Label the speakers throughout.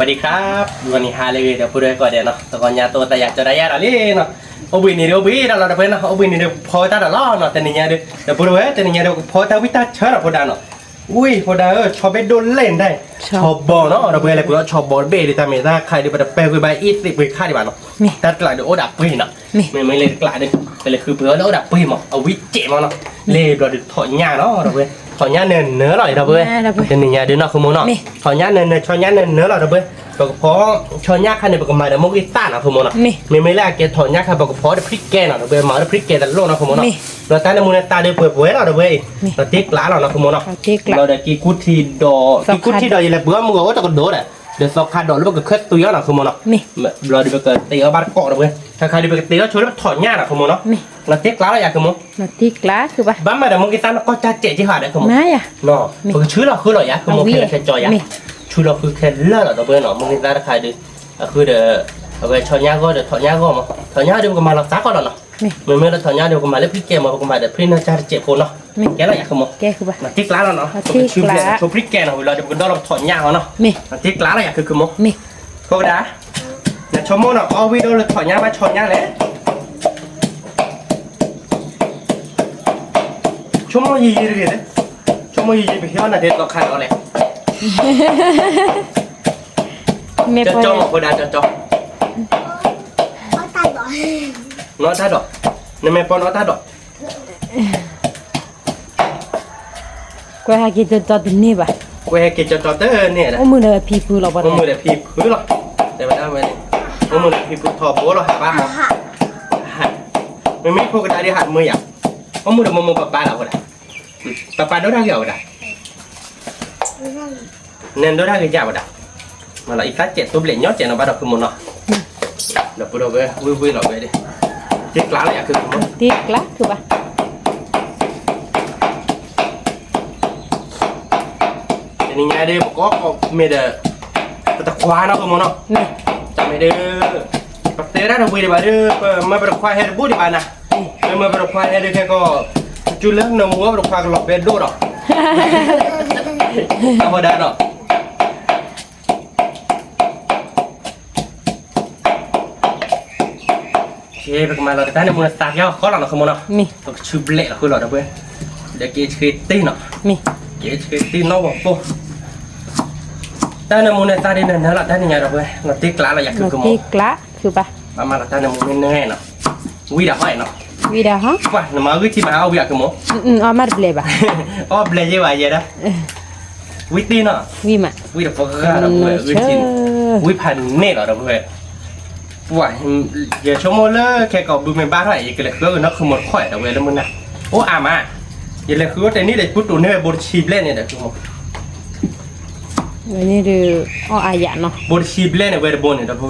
Speaker 1: สวัสดีครับวันนี้ฮาเลยเดี๋ยวพูดด้วยก่อนเดี๋ยวเนาะตอนนี้ตัวแต่อยากจะได้ยาอะไรเนาะโอ้บินนี่เดี๋ยวบินเราเดี๋ยวเนาะโอ้บินนี่เดี๋ยวพอตาเดี๋ยวล้อเนาะแต่นี่เดี๋ยวพูดด้วยแต่นี่เดี๋ยวพอตาวิตาเชิญเราพูดได้เนาะอุ้ยพูดได้ชอบไปโดนเล่นได้ชอบบอลเนาะเราเบื่ออะไรพูดว่าชอบบอลเบย์ดิตาเมต้าใครเดี๋ยวไปไปไปอีสิไปฆ่าดีบ้านเนาะแต่กลายเดี๋ยวโอ้ดับปีเนาะไม่เล่นกลายเดี๋ยวไปเลยคือเบื่อแล้วโอ้ดับปีมั้งเอาวิเจมั้งเนาะเล่เราเดี๋ยวถอยหน้าเนาะเราเบื่อถอยหน้าเนินเนื้อหน่อยเราเบื่อแต่นี่เดี๋ยวเนาะคือโมเนาะถอยหน้าเนินถอยหน้าเนินเนื้อเราเบื่อเพราะชอนยาคันเนี่ยบอกมาเดี๋ยวมุกอีต้านะคุณโมนะไม่แรกแกถอนยาคันบอกเพราะเดี๋ยวพริกแกน่ะเดี๋ยวเบลมาเดี๋ยวพริกแกแต่โลนะคุณโมนะเราตาในมูลตาเดี๋ยวเปิดเผยเราเดี๋ยวเว้ยเราติ๊กล้าเรานะคุณโมนะเราเดี๋ยวกีกุทีดอกีกุทีดอยังไงเบื่อมึงก็จะกระโดดอ่ะเดี๋ยวสอบคาดอแล้วมันก็เคลื่อนตัวนะคุณโมนะเราเดี๋ยวไปเกิดตีเอาบ้านเกาะเดี๋ยวเว้ยถ้าใครเดี๋ยวไปตีแล้วช่วยแล้วถอนยานะคุณโมนะเราติ๊กล้าเราอยากคุณโม
Speaker 2: เราติ๊กล้าคือปะ
Speaker 1: บ้านมาเดี๋ยวมุกอีต้าก็จะเจ๊ที่หาได้คุณโม
Speaker 2: ไม่อะ
Speaker 1: เนาะคือชื่อเราคือเราอยากคุณโมแค่จอยอยากชื่อเราคือแค่เลิศเราเบื่อเนาะมุกอีต้าใครดูคือเดี๋ยวเอาไปถอนหญ้าก็เดี๋ยวถอนหญ้าก็มาถอนหญ้าเดี๋ยวก็มาเราซักก่อนเนาะเมื่อเราถอนหญ้าเดี๋ยวก็มาเล่นพริกแกงมาก็มาเดี๋ยวพริกน่าจะเจ็บคนเนาะแกเราอยากขโมย
Speaker 2: แกคือปะ
Speaker 1: มาติ๊กล้าเราเนาะชุบเลยชุบพริกแกงเนาะเวลาเดี๋ยวก็เราถอนหญ้าเขาเนาะมาติ๊กล้าเราอยากคือขโมยก็ได้เนี่ยชมโมเนาะเอาวิดีโอเราถอนหญ้าไปถอนหญ้าเลยชมโมยี่ยี่เลยชมโมยี่ยี่ไปเที่ยวน่ะเด็ดเราขันเอาเลยจะจอก็ได้จะจอน้อตาดอกนี่ไม่ปอนน้อตาดอก
Speaker 2: กูให้กินจอดนี่ปะ
Speaker 1: กูให้กินจอดเตอร์เนี่ยนะ
Speaker 2: โอ้มือเดือพีพื้นเราปะ
Speaker 1: มือเดือพีพื้นหรอเดี๋ยวมาได้ไหมโอ้มือเดือพีพื้นทอโบ้หรอหาบ้าหรอไม่พวกกระดาษที่หัดมืออย่างโอ้มือเดือมือปลาเราก็ได้ปลาโดนได้เกี่ยวได้เน้นโดนได้กี่อย่างก็ได้มาละอีกสัก7ตัวเปลี่ยนยอด7เราบ้าดอกคือมันเนาะเดี๋ยวพูดเอาไว้วิ่งเราไปดิติ๊กล้าอะไรอย่างคือมัน
Speaker 2: ติ๊กล้าคือปะ
Speaker 1: แต่นี่ไงเดี๋ยวก็ไม่ได้ตะควาเนาะคือมันเนาะจะไม่ได้ปัตเตอร์เราไปดีบ้าเด้อมาเป็นควายให้บูดีบ้านะมาเป็นควายให้ได้แค่ก็จุดเล่นน้ำมัวเป็นควายก็หลบไปดูหรอธรรมดาเนาะเฮ้ยเป็นมาเราแต่ในมูลสตาร์ย่อข้อหลังเราขโมยเนาะต้องชื่อเบลล์คือเราเด้อเว้ยเดี๋ยวเกจตีเนาะเกจตีเนาะบอกปุ๊บแต่ในมูลสตาร์นี่เนี่ยเราแต่ในไงเราเว้ยเราติ๊กล้าเราอยากคือขโมย
Speaker 2: ติ๊กล้าคือปะ
Speaker 1: มาเราแต่ในมูลเนื้อเนาะวิดาห้อยเนาะ
Speaker 2: วิดาฮะ
Speaker 1: ว่าหนูมาวิธีมาเอาอยากขโมย
Speaker 2: เอามาเบลบะ
Speaker 1: อ๋อเบลยี่ว่าเยอะนะวิธีเนาะวิดาโฟกัสเราเว้ยวิธีวิพันเน่เราเว้ยว่าอย่าชมเลยแค่ก็ดูไม่บ้าเท่าไหร่ก็เลยคือนักขโมยข่อยแต่เวลามึงน่ะโอ้อามาอย่าเลยคือแต่นี่เด็กพูดตัวนี่บทชีบเล่นเนี่ยเด็กขโมย
Speaker 2: นี่ดูอ๋ออายะเนาะ
Speaker 1: บทชีบเล่นเนี่ยเวลาบนเนี่ยเด็กพวก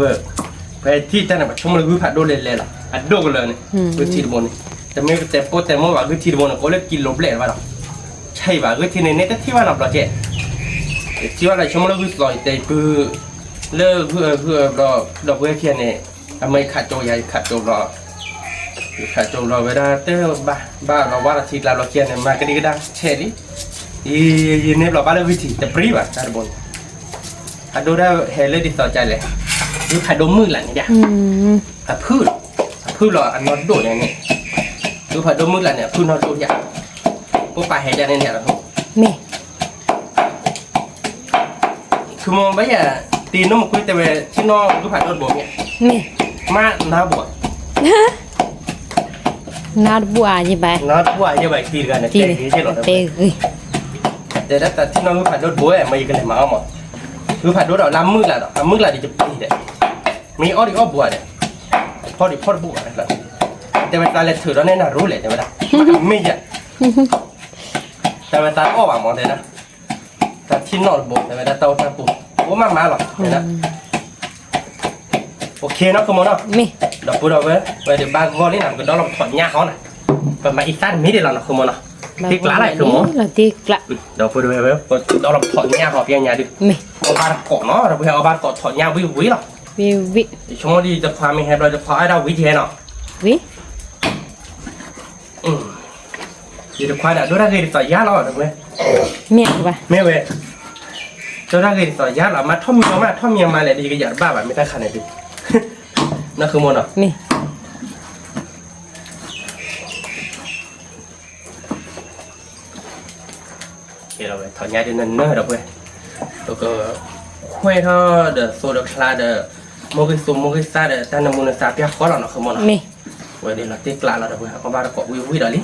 Speaker 1: ไปที่แต่เนี่ยชมเลยคือผัดโดนเล่นๆหรออัดโดกันเลยเนี่ยคือที่บนแต่ไม่แต่โปแต่เมื่อว่าคือที่บนก็เลยกินลบเล่นว่าหรอใช่ป่ะคือที่ในแต่ที่ว่าเราเจ๊ที่ว่าอะไรชมเลยคือสอยแต่คือเลิกเพื่อเราเพื่อเทียนเนี่ยไม่ขัดโจยขัดโจรอเวลาเตอร์บ้าเราว่าอาทิตย์เราเทียนเนี่ยมากระดิกระดังเฉยดิยีเนี่ยเราบ้าเลยวิธีแต่ปรีบะการบนขัดดูได้เฮเลยดิต่อใจเลยดูขัดดูมือหลังเนี่ยขัดพืชเราอันนอนโดดอย่างนี้ดูขัดดูมือหลังเนี่ยพืชนอนโดดอย่างพวกปลาเฮจะเนี่ยเราคือมองไปอ่ะตีน้ำคุยแต่เวที่นอกก็ผ่านรถบวกเนี่ยมาหน้าบวก
Speaker 2: นาดบัวยี่ใบ
Speaker 1: นาดบัวยี่ใบตีกันเนี่ยตีใช่หรอแต่ที่น้องก็ผ่านรถบวกไม่กันเลยมาเอาหมดคือผ่านรถเราล้ำมือละหรอล้ำมือละดิจะปีเด็ดมีอ้อดิอ้อบัวเนี่ยพ่อดิพ่อบัวอะไรแต่เวลาเราถือเราแน่น่ารู้เลยแต่เวลาไม่เยอะแต่เวลาอ้อหวานหมดเลยนะแต่ที่นอนบวกแต่เวลาเตาตาปูโอ้มาหรอเนี่ยนะโอเคเนาะคุณโมเนาะเราพูดเอาไว้เดี๋ยวบางคนนี่นะก็ต้องลองถอดหญ้าเขาน่ะประมาณอีสั้นมิดเดียวนะคุณโมเนาะติ๊กล้าอะไรคุณโม
Speaker 2: ติ๊กล้า
Speaker 1: เราพูดเอาไว้ต้องลองถอดหญ้าเขาเพียงหญ้าดิเอาบานเกาะเนาะเราเพื่อเอาบานเกาะถอดหญ้าวิหรอ
Speaker 2: วิ
Speaker 1: ช่วงนี้จะพามีแฮปเราจะพาให้เราวิธีเนาะเดี๋ยวควายเดี๋ยวดูได้เลยต่อหญ้าเราเดี๋ยวเว้ย
Speaker 2: เมียปะ
Speaker 1: เมียเว้ย เจ้าได้กินต่อยาเรามาท่อมเมียมาเลยดีก็อย่าบ้าแบบไม่ได้ขนาดนี้นั่นคือโมนอ่ะ
Speaker 2: นี่
Speaker 1: เราไปถอดยาเดินเนอร์เราไปแล้วก็ห้วยท่อเดอโซดาคลาเดอโมกิซุมโมกิซาเดอแต่น้ำมันซาเปียข้อเราเนาะคือโมนอ่ะ
Speaker 2: นี่
Speaker 1: วันนี้เราตีกลาเราไปเอาบ้านเราก็วิวดอลิ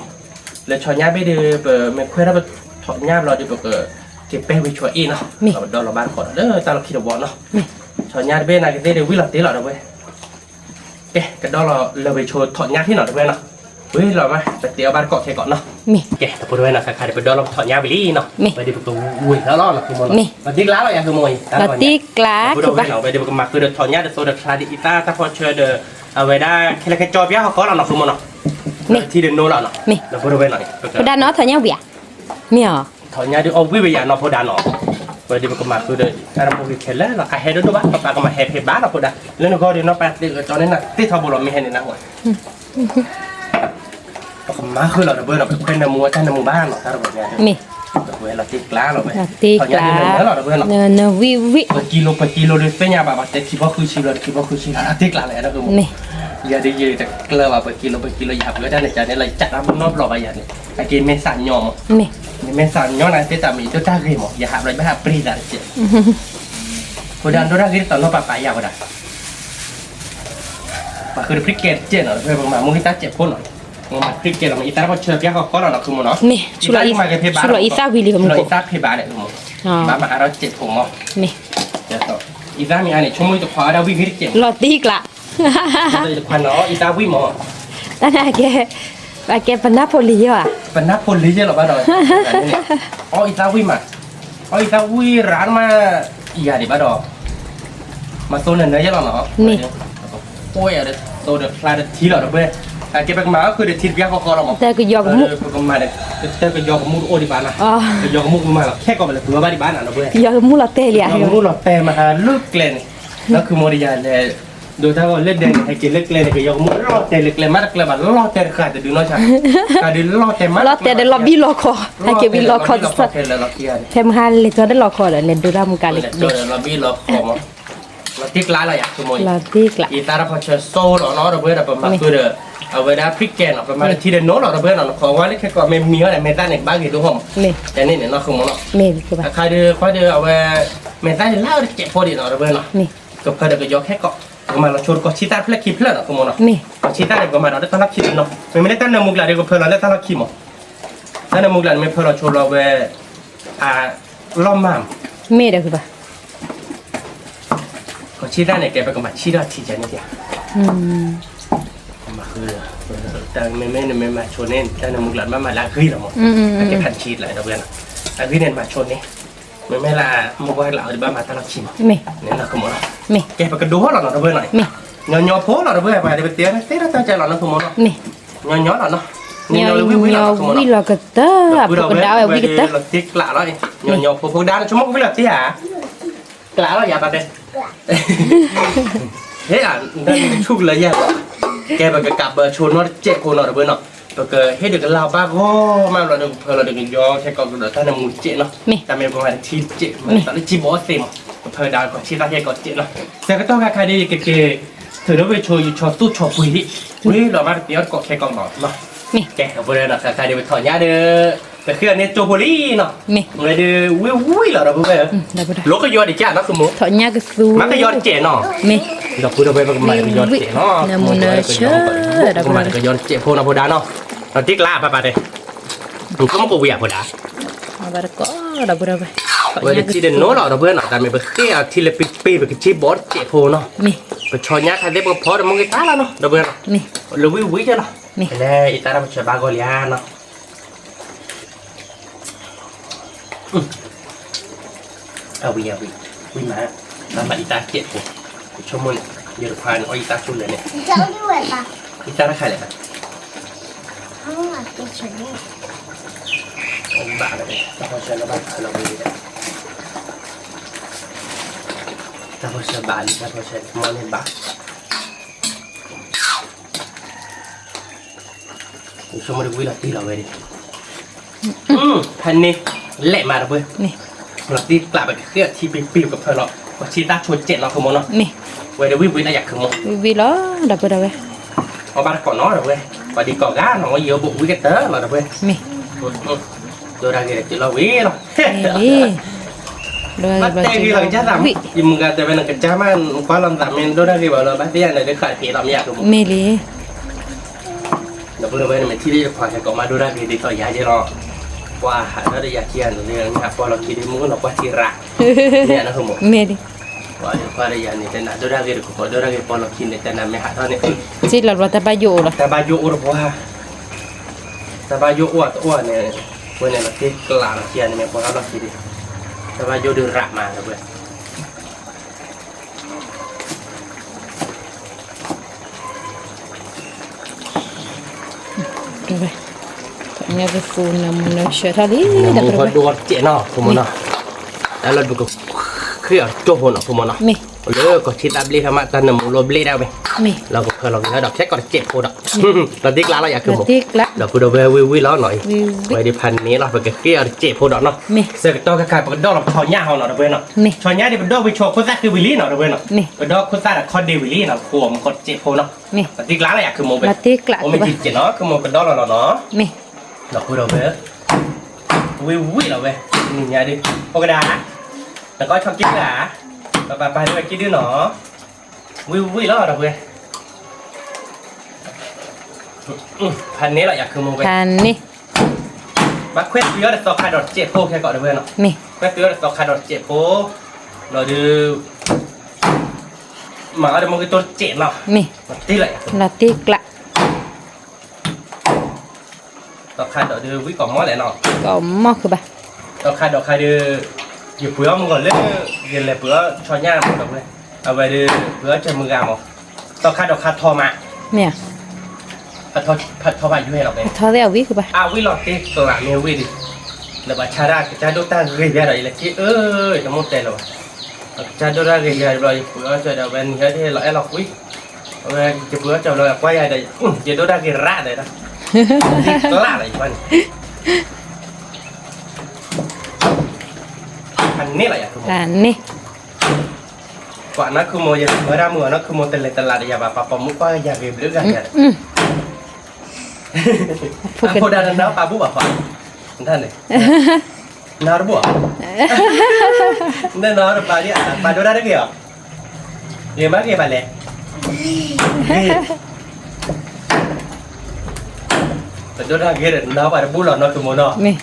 Speaker 1: เลยถอดยาไปเดอเปิดไม่ค่อยเราไปถอดยาเราเดี๋ยวเปิดเก็บไปไปช่วยอีเนาะเราดอเราบ้านก่อนเด้อตาเราคิดว่าเนาะ
Speaker 2: นี่
Speaker 1: ถอดยาไปนะก็ได้เดี๋ยววิเราตีเราไปเอ๊ะก็ดอเราไปโชว์ถอดยาที่หน่อยด้วยเนาะเฮ้ยเรามาไปเตี๋ยวบ้านเกาะแค่ก่อนเนาะ
Speaker 2: นี่
Speaker 1: แกแต่พูดไว้นะใครๆไปดอลถอดยาไปลี่เนาะ
Speaker 2: นี่
Speaker 1: ไปดิบตัวอุ้ยแล้วรอดหรอคือมอน
Speaker 2: นี่
Speaker 1: มาติ๊กล้าเราอย่างคือมวย
Speaker 2: ลาติกลา
Speaker 1: พูด
Speaker 2: คือ
Speaker 1: ไว้
Speaker 2: ปะ
Speaker 1: เราไปดิบกันมาคือเดถอดยาเดโซเดคลาดิอิต้าถ้าพอเชื่อเดเอาไว้ได้แค่ละแค่จอบยาเขาเราเนาะคือมอนเนาะที่เดนโน่เราเนาะ
Speaker 2: นี่
Speaker 1: เราพูดไว้หน่อย
Speaker 2: พดาน้อถอยยังเบียมีหรอ
Speaker 1: ถอดยาดิเอาวิไปยาเนาะพอดาเนาะไปดิบกันมาคือเดอะไรพวกนี้แค่แล้วเราแค่เดินดูบ้านปากกันมาแค่บ้านเราพูดได้แล้วเราก็เดี๋ยวเราไปเดี๋ยวจอนี่นะที่ทบลมีให้ในนั้นหัวมาคือเราเบอร์เราเป็นน้ำมูบ้านเนาะถ้าเราแบบนี้
Speaker 2: นี่
Speaker 1: เราตีกล้าเราไป
Speaker 2: ลาติกลาเนวิวิ
Speaker 1: กิโลเลยเสียแบบแต่คิดว่าคือชิลคิดว่าคือชิลตีกล้าเลยนะคือ
Speaker 2: นี่
Speaker 1: อย่าได้ยืดแต่กล้าแบบกิโลอย่าเพื่อได้ในใจนี่เราจัดรับนอบหล่อไปอย่างนี้ไอ้กินเมสันยอม
Speaker 2: นี่
Speaker 1: เมสันยอมนะที่จะมีเจ้าจ้าเกมอย่าหาอะไรไม่หาปรีดอะไรเจ้าคนดันตัวแรกที่ตอนเราปะไปยาวกว่านั้นมาคือพริกเกตเจ้าเนาะเพื่อนมามึงที่ตาเจ็บคนหน่อยมาพริกเกตเราอีตาเขาเชื่อแก่เขาข้อเราคือมันเนาะ
Speaker 2: นี่ชุลอีซาวิลิผม
Speaker 1: เรา
Speaker 2: กู
Speaker 1: อีตาเพบาเนี่ยคือมันบ้ามาเราเจ็บผมอ่ะ
Speaker 2: นี่
Speaker 1: เดี๋ยวต่ออีตามีอันนี้ชั่วโมงจะคว้าได้วิ่งให้เจ็บ
Speaker 2: ลอติกละ
Speaker 1: จะคว้าเนาะอีตาวิ่งหมอ
Speaker 2: แต่น่าแกเป็นนาโปลีอ่ะ
Speaker 1: เป็นนักพลลิเจหรอบ้านเราอ๋ออีตาวิ่งมาอ๋ออีตาวิ่งร้านมาอีกอย่างดิบ้านเรามาโซนเนี่ยเยอะหรอเนาะโอ้ยอะไรโซนเดือดพลาดทีหรอเบ้เก็บไปมาก็คือเดือดทีเดียวเขาเราหมด
Speaker 2: แต่ก็ยอกมุก
Speaker 1: ก็มาเด็กก็ยอกมุกโอ้ดิบ้านนะยอกมุกมาแค่ก็ไปเลยเผื่อบ้านดิบ้านอ่ะเราเบ้
Speaker 2: ยอกมุกลาเตเลีย
Speaker 1: ยอกมุกเราแต่มาหาลูกเกลนแล้วคือโมดิยาเลยดูถ้าว่าเล่นเด่นให้กินเล็กเลยก็ยกมือรอดแต่เล็กเลยมากเลยแบบรอดแต่ขาดแต่ดูน้อยช่ขาดดูรอดแต่มาก
Speaker 2: ลอเตเดลอบี้ลอคอให้เก็บลอคอสัก
Speaker 1: เราเกียร์
Speaker 2: เทมฮันเลยตัวได้ลอคอเลยดูรำกันเลย
Speaker 1: เจอเราบี้เราขอมาเราติ๊กล้าอะไรอ่ะคือมวย
Speaker 2: ลาติกละ
Speaker 1: อีตาเราพอเชื่อโซ่หรอเนาะเราเบื่อเราประมาณคือเด้อเอาไว้ได้พริกแกงประมาณที่เดินโน้ตเราเบื่อเราขอว่าเล็กแค่ก็ไม่มีอะไรไม่ได้ในบ้านกี่ตัวผม
Speaker 2: นี่
Speaker 1: แต่นี่เนี่ยเราคือมันเนาะ
Speaker 2: นี่คือปะ
Speaker 1: ใครเดือค่อยเดือเอาไว้ไม่ได้เล่าเจ็บพอดีเราเบื่อเนาะ
Speaker 2: นี่
Speaker 1: ก็เพื่อเด็กก็ยกแค่เกาะมาเราชวนก็ชิตาเพลคิเพลเนาะคือมันเนาะ
Speaker 2: นี่
Speaker 1: ก็ชิตาเด็กก็มาเราได้ต้อนรับคิดเนาะไม่ได้ตั้งนมุกหลานเด็กก็เพื่อเราได้ต้อนรับคิดมั้งตั้งนมุกหลานไม่เพื่อเราชวนเราไปล้อมมาม
Speaker 2: เมดคือปะ
Speaker 1: ก็ชิตาเนี่ยแกไปก็มาชิตาทีใจนี่เดียว มาคือแต่ไม่มาชนเน่นแต่นมุกหลานมาลาคือหรอมั้งแกพันชีดเลยเราเพื่อนลาคือเนี่ยมาชนนี่ไม่ลามุกว่าเราจะบ้ามาต้อนรับคิดมั้ง
Speaker 2: นี่
Speaker 1: เนี่ยเราคือมัน
Speaker 2: นี่
Speaker 1: แกไปกระดูกเราเนาะเพื่อนหน่อย
Speaker 2: นี่
Speaker 1: ยอโพเราเพื่อนไปเดี๋ยวไปเตี้ยเตี้ยตั้งใจเราเนาะคือมัน
Speaker 2: นี่
Speaker 1: ยอเราเนาะ
Speaker 2: ยอวิลอกเตอร์พวกดาววิกเตอร์
Speaker 1: เราติ๊กละเลยยอพวกดาวชั่วโมงวิลาที่หากละเราอย่าตัดเด็ดเฮ้ยนั่นชุกเลยแย่แกไปกับเบอร์ชวนว่าเจ็บคนเราเพื่อนเนาะแล้วก็ให้เด็กเราบ้าก็มาเราเด็กเพอเราเด็กยอแค่ก็เดี๋ยวท่านมูเจ็บเนาะแต่ไม่ประมาณที่เจ็บมันตอนนี้จีบอสเต็มเพอดาวก็ชีตาแค่ก็เจ็บเนาะแต่ก็ต้องใครได้เก๋เธอต้องไปโชว์อยู่ชอบตู้ชอบปุยดิปุยเรามาเดี๋ยวก็แค่กองหนอนเนาะ
Speaker 2: นี่
Speaker 1: แกเอาไปเลยนะใครเดี๋ยวไปถอนยาเด้อแต่คืออันนี้โจโพลีเนาะ
Speaker 2: นี่
Speaker 1: เลยเด้อวิวเหรอเราพูดไป
Speaker 2: ได้ปะ
Speaker 1: โลก็ยอดอีกจ้าเนาะคือหมู
Speaker 2: ถอนยากสู
Speaker 1: มันก็ยอดเจ๋เนาะ
Speaker 2: นี่
Speaker 1: เราพูดเอาไปมันก็ยอดเจ๋เนาะ
Speaker 2: นามูนาเชื่อ
Speaker 1: มันก็ยอดเจ๋พวกนาโพดาเนาะเราติ๊กลาไปเด้ดูก็มันก็เวียโพดา
Speaker 2: มาบาร์ก็ได้ปะ
Speaker 1: เวลาที่เดินโน้เราเพื่อนเนาะแต่ไม่ไปเที่ยวที่ละปีไปกับชีบอสเจ๋โพเนาะ
Speaker 2: นี่
Speaker 1: ไปชอนยาใครได้พอเดี๋ยวมึงก็ตายแล้วเนาะเพื่อน
Speaker 2: นี่
Speaker 1: เราวิจ้ะเนาะ
Speaker 2: นี่
Speaker 1: แล้วอีตาเราไปช่วยบากอลิอาเนาะเอาวิมาแล้วมาอีตาเกลียดกูชั่วโมงเดี๋ยวพานเอาอีตาชุนเลยเนี่ย
Speaker 3: จะเอาด้วยปะ
Speaker 1: อีตาใครเลยครับ
Speaker 3: เอามาเก็บฉันนี่
Speaker 1: เอาบ้าเลยตาพอเชิญแล้วบ้านเราไปเลยตาพอเชิญบ้านตาพอเชิญมองเห็นบ้านชั่วโมงเดียววิลาตีเราไปดิพันนี่เละมาแล้วเว้ย
Speaker 2: นี่
Speaker 1: เราตีกลับไปเครียดที่ปีบกับเธอเนาะว่าชีตาชวนเจ็ดเราคือโมเนาะ
Speaker 2: mi
Speaker 1: เว้ยเดี๋ยววิ่งได้อยากคือโม
Speaker 2: vi lo da pura ve
Speaker 1: เอาบ้านก่อนเนาะเดี๋ยวเว้ยพอดีก่อนก้าน้องก็เยอะบุกวิ่งกันเตอร์เราเดี๋ยวเว้ย
Speaker 2: mi
Speaker 1: ตัวได้เดี๋ยวเราวิ่งเนาะ
Speaker 2: mi lo
Speaker 1: บัดเตะกี่หลังจะทำยิ่งมึงกันแต่เป็นหลังจะมันคว้าลำดับเมนตัวได้กี่แบบเราบัดเตะเนี่ยได้ขายผีเราไม่อยากคือโม
Speaker 2: mi li
Speaker 1: เดี๋ยวเพื่อนเว้ยเนี่ยที่ได้ขวานก็มาดูได้กี่ดีต่อยาเดี๋ยวเราว่าเราได้อยากเชียร์เรื่องนี้พอเราคิดมึงก็เราว่าทีระเนี่ยนะคือโม
Speaker 2: mi li
Speaker 1: Wah, ya ni tena dora gere ko dora gere polo kinde tena me ha tane.
Speaker 2: si la rota ba yo la
Speaker 1: Ta ba yo ur boha. Ta ba yo wa ne. Ko ne la ti kla la sia ne me po la ki di. Ta ba yo de ra ma la bue.
Speaker 2: da ve nya ve fu na mun na sha ta li da
Speaker 1: Mo
Speaker 2: pura
Speaker 1: ko do che no, ko mo no. Da la du ko khia to ho no ko mo no.
Speaker 2: mi
Speaker 1: เลยก็ชิดอัพลีทำมาตอนนั้นมูโรบลีได้ไหม
Speaker 2: mi
Speaker 1: เราก็เคยลองแล้วดอกแค่ก่อนเจ็บโคดอกเราติ๊กแล้วเราอยากคือ
Speaker 2: la
Speaker 1: หมด
Speaker 2: tik la
Speaker 1: เราพูดเอาไว้วิแล้วหน่อย
Speaker 2: vi
Speaker 1: ไว้ในพันนี้เราไปเกี่ยวเจ็บโคดอกเนาะ
Speaker 2: mi
Speaker 1: เสร็จตัวกระไก่ปกติดอกเราชอนย่าเขาเนาะเว้ยเนาะ
Speaker 2: mi
Speaker 1: ชอนย่าที่เป็นดอกวิโชโคซ่าคือวิลลี่เนาะเว้ยเนาะ
Speaker 2: mi
Speaker 1: เป็นดอกโคซ่าคอนเดวิลลี่เนาะขวมกดเจ็บโคเนาะ
Speaker 2: mi
Speaker 1: เราติ๊กแล้วเราอยากคือโมเป็น
Speaker 2: la tik la
Speaker 1: โมไม่จิตเจเนาะคือโมเป็นดอกเราเนาะ
Speaker 2: mi
Speaker 1: เราพูดเอาไว้วิเราเว้ยนี่ไงดิโปกระดาแล้วก็ชอบกิ๊กหลาไปด้วยกิ๊กด้วยเนาะวิแล้วเราเว้ยพันนี้เราอยากคือโมเป็น
Speaker 2: kan ni
Speaker 1: มาเควสเยอะแต่ต่อคาดอดเจ็บโคแค่ก่อนเว้ยเนาะ
Speaker 2: mi
Speaker 1: เควสเยอะแต่ต่อคาดอดเจ็บโคเราดูหมาเดี๋ยวมันคือตัวเจ็บเนาะ
Speaker 2: mi
Speaker 1: ที่ไร
Speaker 2: la tik la
Speaker 1: ต่อคาดอดดูวิก่อนมอแหละเนาะ
Speaker 2: có mo cứ ba
Speaker 1: ต่อคาดอดคาดูอยู่เปลือกมึงก่อนเลยเย็นเลยเปลือกชอนย่างมึงเลยเอาไปดูเปลือกจะมือกามต่อคาดอดคาทอมา
Speaker 2: mẹ
Speaker 1: พัดทอมาอยู่ให้เราเลย
Speaker 2: thôi đấy viết cứ ba
Speaker 1: วิหลอดตีตัวหลังเมียวิดิแล้วบัชาราจะดูตั้งเรียบร้อยเลยที่จะมุดเตะเลยจะดูได้เรียบร้อยเปลือกจะเดี๋ยวเป็นเฮ้ยเราเราคุยเอาไปจะเปลือกจะเราไว้อะไรจะดูได้กี่ระเลยนะที่ละอะไรบ้างอันนี้แหละอย่าง
Speaker 2: là nè
Speaker 1: กว่านั้นคือโมยังเมื่อราเมื่อนั้นคือโมเตลตลาดอย่าแบบปะมุกก็อย่าเก็บเรื่องกัน โคดานันนะปาบุบะขวานท่านเลยนาร์บัวนั่นนาร์ปาเนี่ยปาดูได้ได้กี่อ่ะเกี่ยมากเกี่ยมาเลยปาดูได้กี่เรื่องนาปาบุหลอนนักคือโมนะ
Speaker 2: mẹ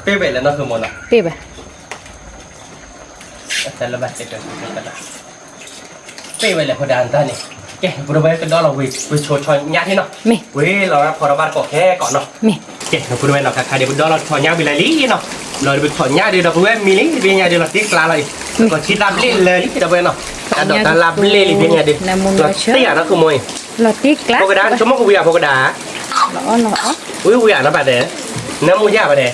Speaker 1: เป๊ะเลยนักคือโมนะ
Speaker 2: tiếp ba
Speaker 1: แต่ละแบบเด็กๆกันนะเป๊ะเลยโคดานันท่านนี่แกบุรุษเป็นดอลลาร์วิโชว์ชอยญาติเนาะ
Speaker 2: mẹ
Speaker 1: เว้ยเราพอเราบ้านก็แค่ก่อนเนาะ
Speaker 2: mẹ
Speaker 1: เจ๊เราพูดไว้เนาะค่ะเดี๋ยวเราถอนยาไปเลยลี่เนาะเราไปถอนยาเดี๋ยวเราพูดไว้มีลี่เป็นยาเดี๋ยวเราติ๊กลาเลยก็ชิดรับเล่เลยลี่เดี๋ยวไปเนาะแต่ดอกตาลับเล่ลี่เป็นยาเดี๋ยวเราเตี้ยนะคือมวย
Speaker 2: là tiếc lá
Speaker 1: พกกระดาษชั่วโมงกูอยากพกกระดาษ
Speaker 2: lõ
Speaker 1: อุ้ยกูอยากนะแบบเดี๋ยวน้ำมูยาแบบเดี๋ยว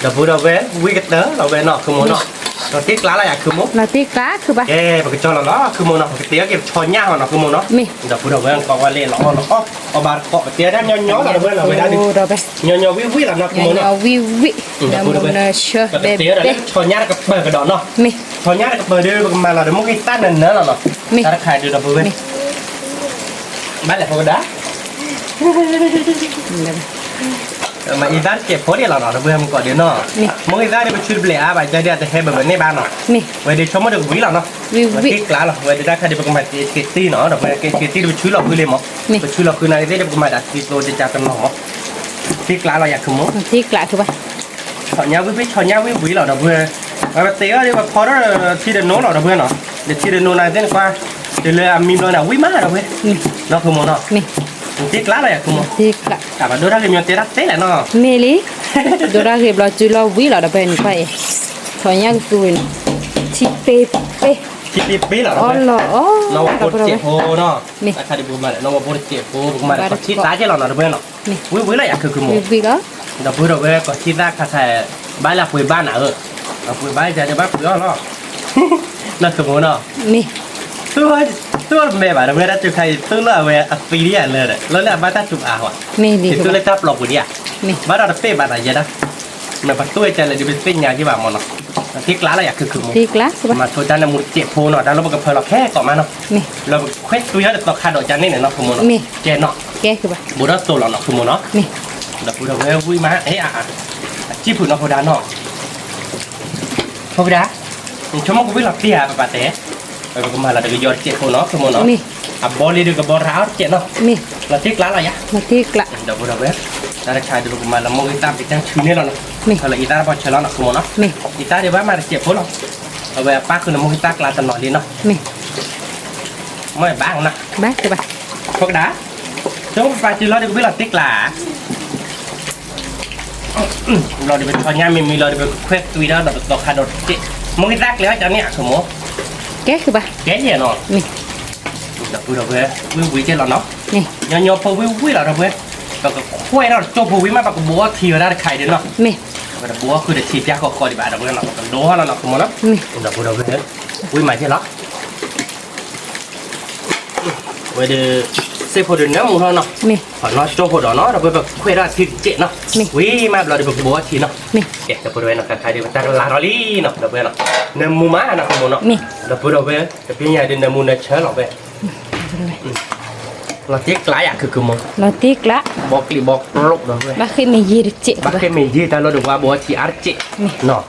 Speaker 1: เราพูดเราเว้ยวิ่งกันเต๋อเราเว้ยเนาะคือมวยเนาะเราติ๊กลาอะไรอยากคือมุก
Speaker 2: là tiếc lá cứ ba
Speaker 1: เอ๊ะปกติเราเนาะคือมวยเนาะปกติก็เก็บช้อนยาเนาะคือมวยเนาะ
Speaker 2: mẹ
Speaker 1: เราพูดเราเว้ยก็ว่าเล่เราเนาะเอาบาดเกาะเตี้ยได้ย้อนๆเราเว้ยเราเว้ยได้ดิ
Speaker 2: rồi ba
Speaker 1: ย้อนๆวิ่งๆเราเนาะคือมวยเนาะ
Speaker 2: nhà vi vi là một sơ
Speaker 1: ปก
Speaker 2: đẹp
Speaker 1: ติเรา
Speaker 2: đẹp
Speaker 1: ช้อนยากับเปิดกระดอนเนาะ
Speaker 2: mẹ
Speaker 1: ถอนยากับเบอร์เดอร์มาเราเดี๋ยวมุกอีตั้นนั่นเนอะเราเนาะ
Speaker 2: มี
Speaker 1: ถ้าขายดูดับเบิ้ลบ้านไหนพอได้มาอีด้านเก็บโพสเนี่ยเราเนาะดับเบิ้ลมันก่อนเดี๋ยวเนาะมุกอีด้านเนี่ยเป็นชุดเบลอาไปเจอเดี๋ยวจะให้แบบนี้บ้านเนาะ
Speaker 2: mẹ
Speaker 1: ไว้เดี๋ยวชมมาดูวิเราเนาะ
Speaker 2: vi
Speaker 1: วัน
Speaker 2: vi
Speaker 1: ที่กล้าเราไว้เดี๋ยวได้ค่ะเดี๋ยวประมาณเกตตี้เนาะดับเบิ้ลเกตตี้ดูชุดเราคือเลยมั้งชุดเราคือนายได้เดี๋ยวประมาณ10 โลจะจับกันเนาะที่กล้าเราอยากคือมุก
Speaker 2: là tiếc lá cứ ba
Speaker 1: ถอนยาวิเราดับเบิ้ลมาเตะเดี๋ยวพอแล้วที่เดินโน้เราดับเบิ้ลเนาะเดี๋ยวที่เดินโน้นายเต้นกว่าเดี๋ยวเลยมีเราเนี่ยวิมาดับเบิ้ล
Speaker 2: mẹ
Speaker 1: เนาะคือมุกเนาะ
Speaker 2: mẹ
Speaker 1: ที่กล้าเราอยากคือมุก
Speaker 2: tiếc lá
Speaker 1: แต่ว่าดูได้ก็มีเตะรักเตะแหละเนาะ
Speaker 2: mẹ li đồ ra thì là chú lo quý là đã bên phải thôi nhá tôi chị pe pe
Speaker 1: ที่ปีเหรอ
Speaker 2: อ๋อเหรออ๋อ
Speaker 1: เราว่าปวดเจ็บโพเนาะ
Speaker 2: นี่
Speaker 1: ราคาดิบมาเราว่าปวดเจ็บโพมาแล้วที่ตาเจ้าเราเนาะเพื่อนเนาะ
Speaker 2: นี่
Speaker 1: วิอะไรอยากคือมุก
Speaker 2: vì vì đó
Speaker 1: เราพูดเราเว้ยก็ที่แรกค่ะแต่บ้านเราคุยบ้านอ่ะเราคุยบ้านจะบ้านเปลือกเนาะนั่นคือมุกเนาะ
Speaker 2: mi
Speaker 1: ตัวแม่บ้านเราเว้ยถ้าจุดใครตัวเราเว้ยอัฟรีเลยแล้วเนี่ยบ้านถ้าจุดอ่ะว่ะ
Speaker 2: mi
Speaker 1: ที่
Speaker 2: đi
Speaker 1: ตัวเล็กทับหลอกกูเนี่ย
Speaker 2: mi
Speaker 1: บ้านเราเป๊ะบ้านอะไรนะ มันปัดตัวใจเลยจะเป็นเส้นยาที่แบบมันเนาะที่กล้าอะไรอยากคือ
Speaker 2: ตีกละใช่ปะ
Speaker 1: มาโชว์จานน้ำมูเจ็บโพเนาะแต่เราบอกกับเพลเราแค่ก่อนมาเนาะ
Speaker 2: นี่
Speaker 1: เราเควสตัวนี้เราขาดดอกจานนี่เนาะคุณโมเนาะ
Speaker 2: นี่
Speaker 1: เจนเนาะ
Speaker 2: แกคือปะ
Speaker 1: บูรัสโตเราเนาะคุณโมเนาะ
Speaker 2: นี่
Speaker 1: เราพูดเราเว้ยมาเฮ้ยจีบผุนเราโพดาเนาะโพดาชั่วโมงกูวิ่งหลับเตี้ยปะเต๋ไปก็มาเราเดี๋ยวยอดเจ็บโพเนาะคุณโมเนาะ
Speaker 2: นี่
Speaker 1: บอลเลยเดี๋ยวกับบอลร้าวเจ็บเนาะ
Speaker 2: นี่
Speaker 1: เราที่กล้าอะไรยะ
Speaker 2: มาตีกละ
Speaker 1: เดี๋ยวเราเว้ยเราจะใช้ดูกูมาเราโมอีตาไปจังชื่อนี่เราเนาะ
Speaker 2: นี่
Speaker 1: kalau kita dapat celana nak semua nak
Speaker 2: นี่
Speaker 1: kita dia mana cek pun nak apa apa kena mau kita kelatan nak dia nak
Speaker 2: นี่
Speaker 1: mai bang nak
Speaker 2: บ้าใช่ปะ
Speaker 1: kok dah jom pasti lo dia bilang tik lah lo dia bertanya mimi lo dia berkuat Twitter nak tok kado cek mau kita kelihatan macam ni semua
Speaker 2: แกคือปะ
Speaker 1: kayaknya no
Speaker 2: นี่
Speaker 1: dah pun dah gue gue cek lo nak
Speaker 2: นี่
Speaker 1: nyo po gue lah dah gueก็คุยเราจบวิมาปากบัวทีเราได้ไข่เด่นเนาะ
Speaker 2: นี่
Speaker 1: ก็บัวคือเด็กชีพยาก็คอยดีบ้านเราเพื่อนเราโดนเราเนาะคุณมั้งเนาะ
Speaker 2: นี่
Speaker 1: เราพูดเราเพื่อนวิมาใช่หรอเวเดเซฟพอดีเนื้อหมูเนาะ
Speaker 2: นี่
Speaker 1: พอเนาะจบพอดเนาะเราไปแบบคุยได้ทีเจ็ดเนาะวิมาเราได้แบบบัวทีเนาะ
Speaker 2: นี่
Speaker 1: เอ๊ะเราพูดเว้เนาะใครดีมาตั้งลาเราลีเนาะเราเพื่อนเนาะเนื้อหมูม้าเนาะคุณมั้งเนาะ
Speaker 2: นี่
Speaker 1: เราพูดเราเว้แต่พี่ใหญ่เดินเนื้อหมูเนื้อเชื้อเราเว้เราเจ๊กลายอ่ะคือมั้ง
Speaker 2: เราตีกละ
Speaker 1: บอกกลีบอกโรคเราเว้
Speaker 2: บ้าคือไม่ยีดเจ็บ
Speaker 1: บักเก็มียี่แต่เราดูว่าบัวที่อาร์เจเนาะ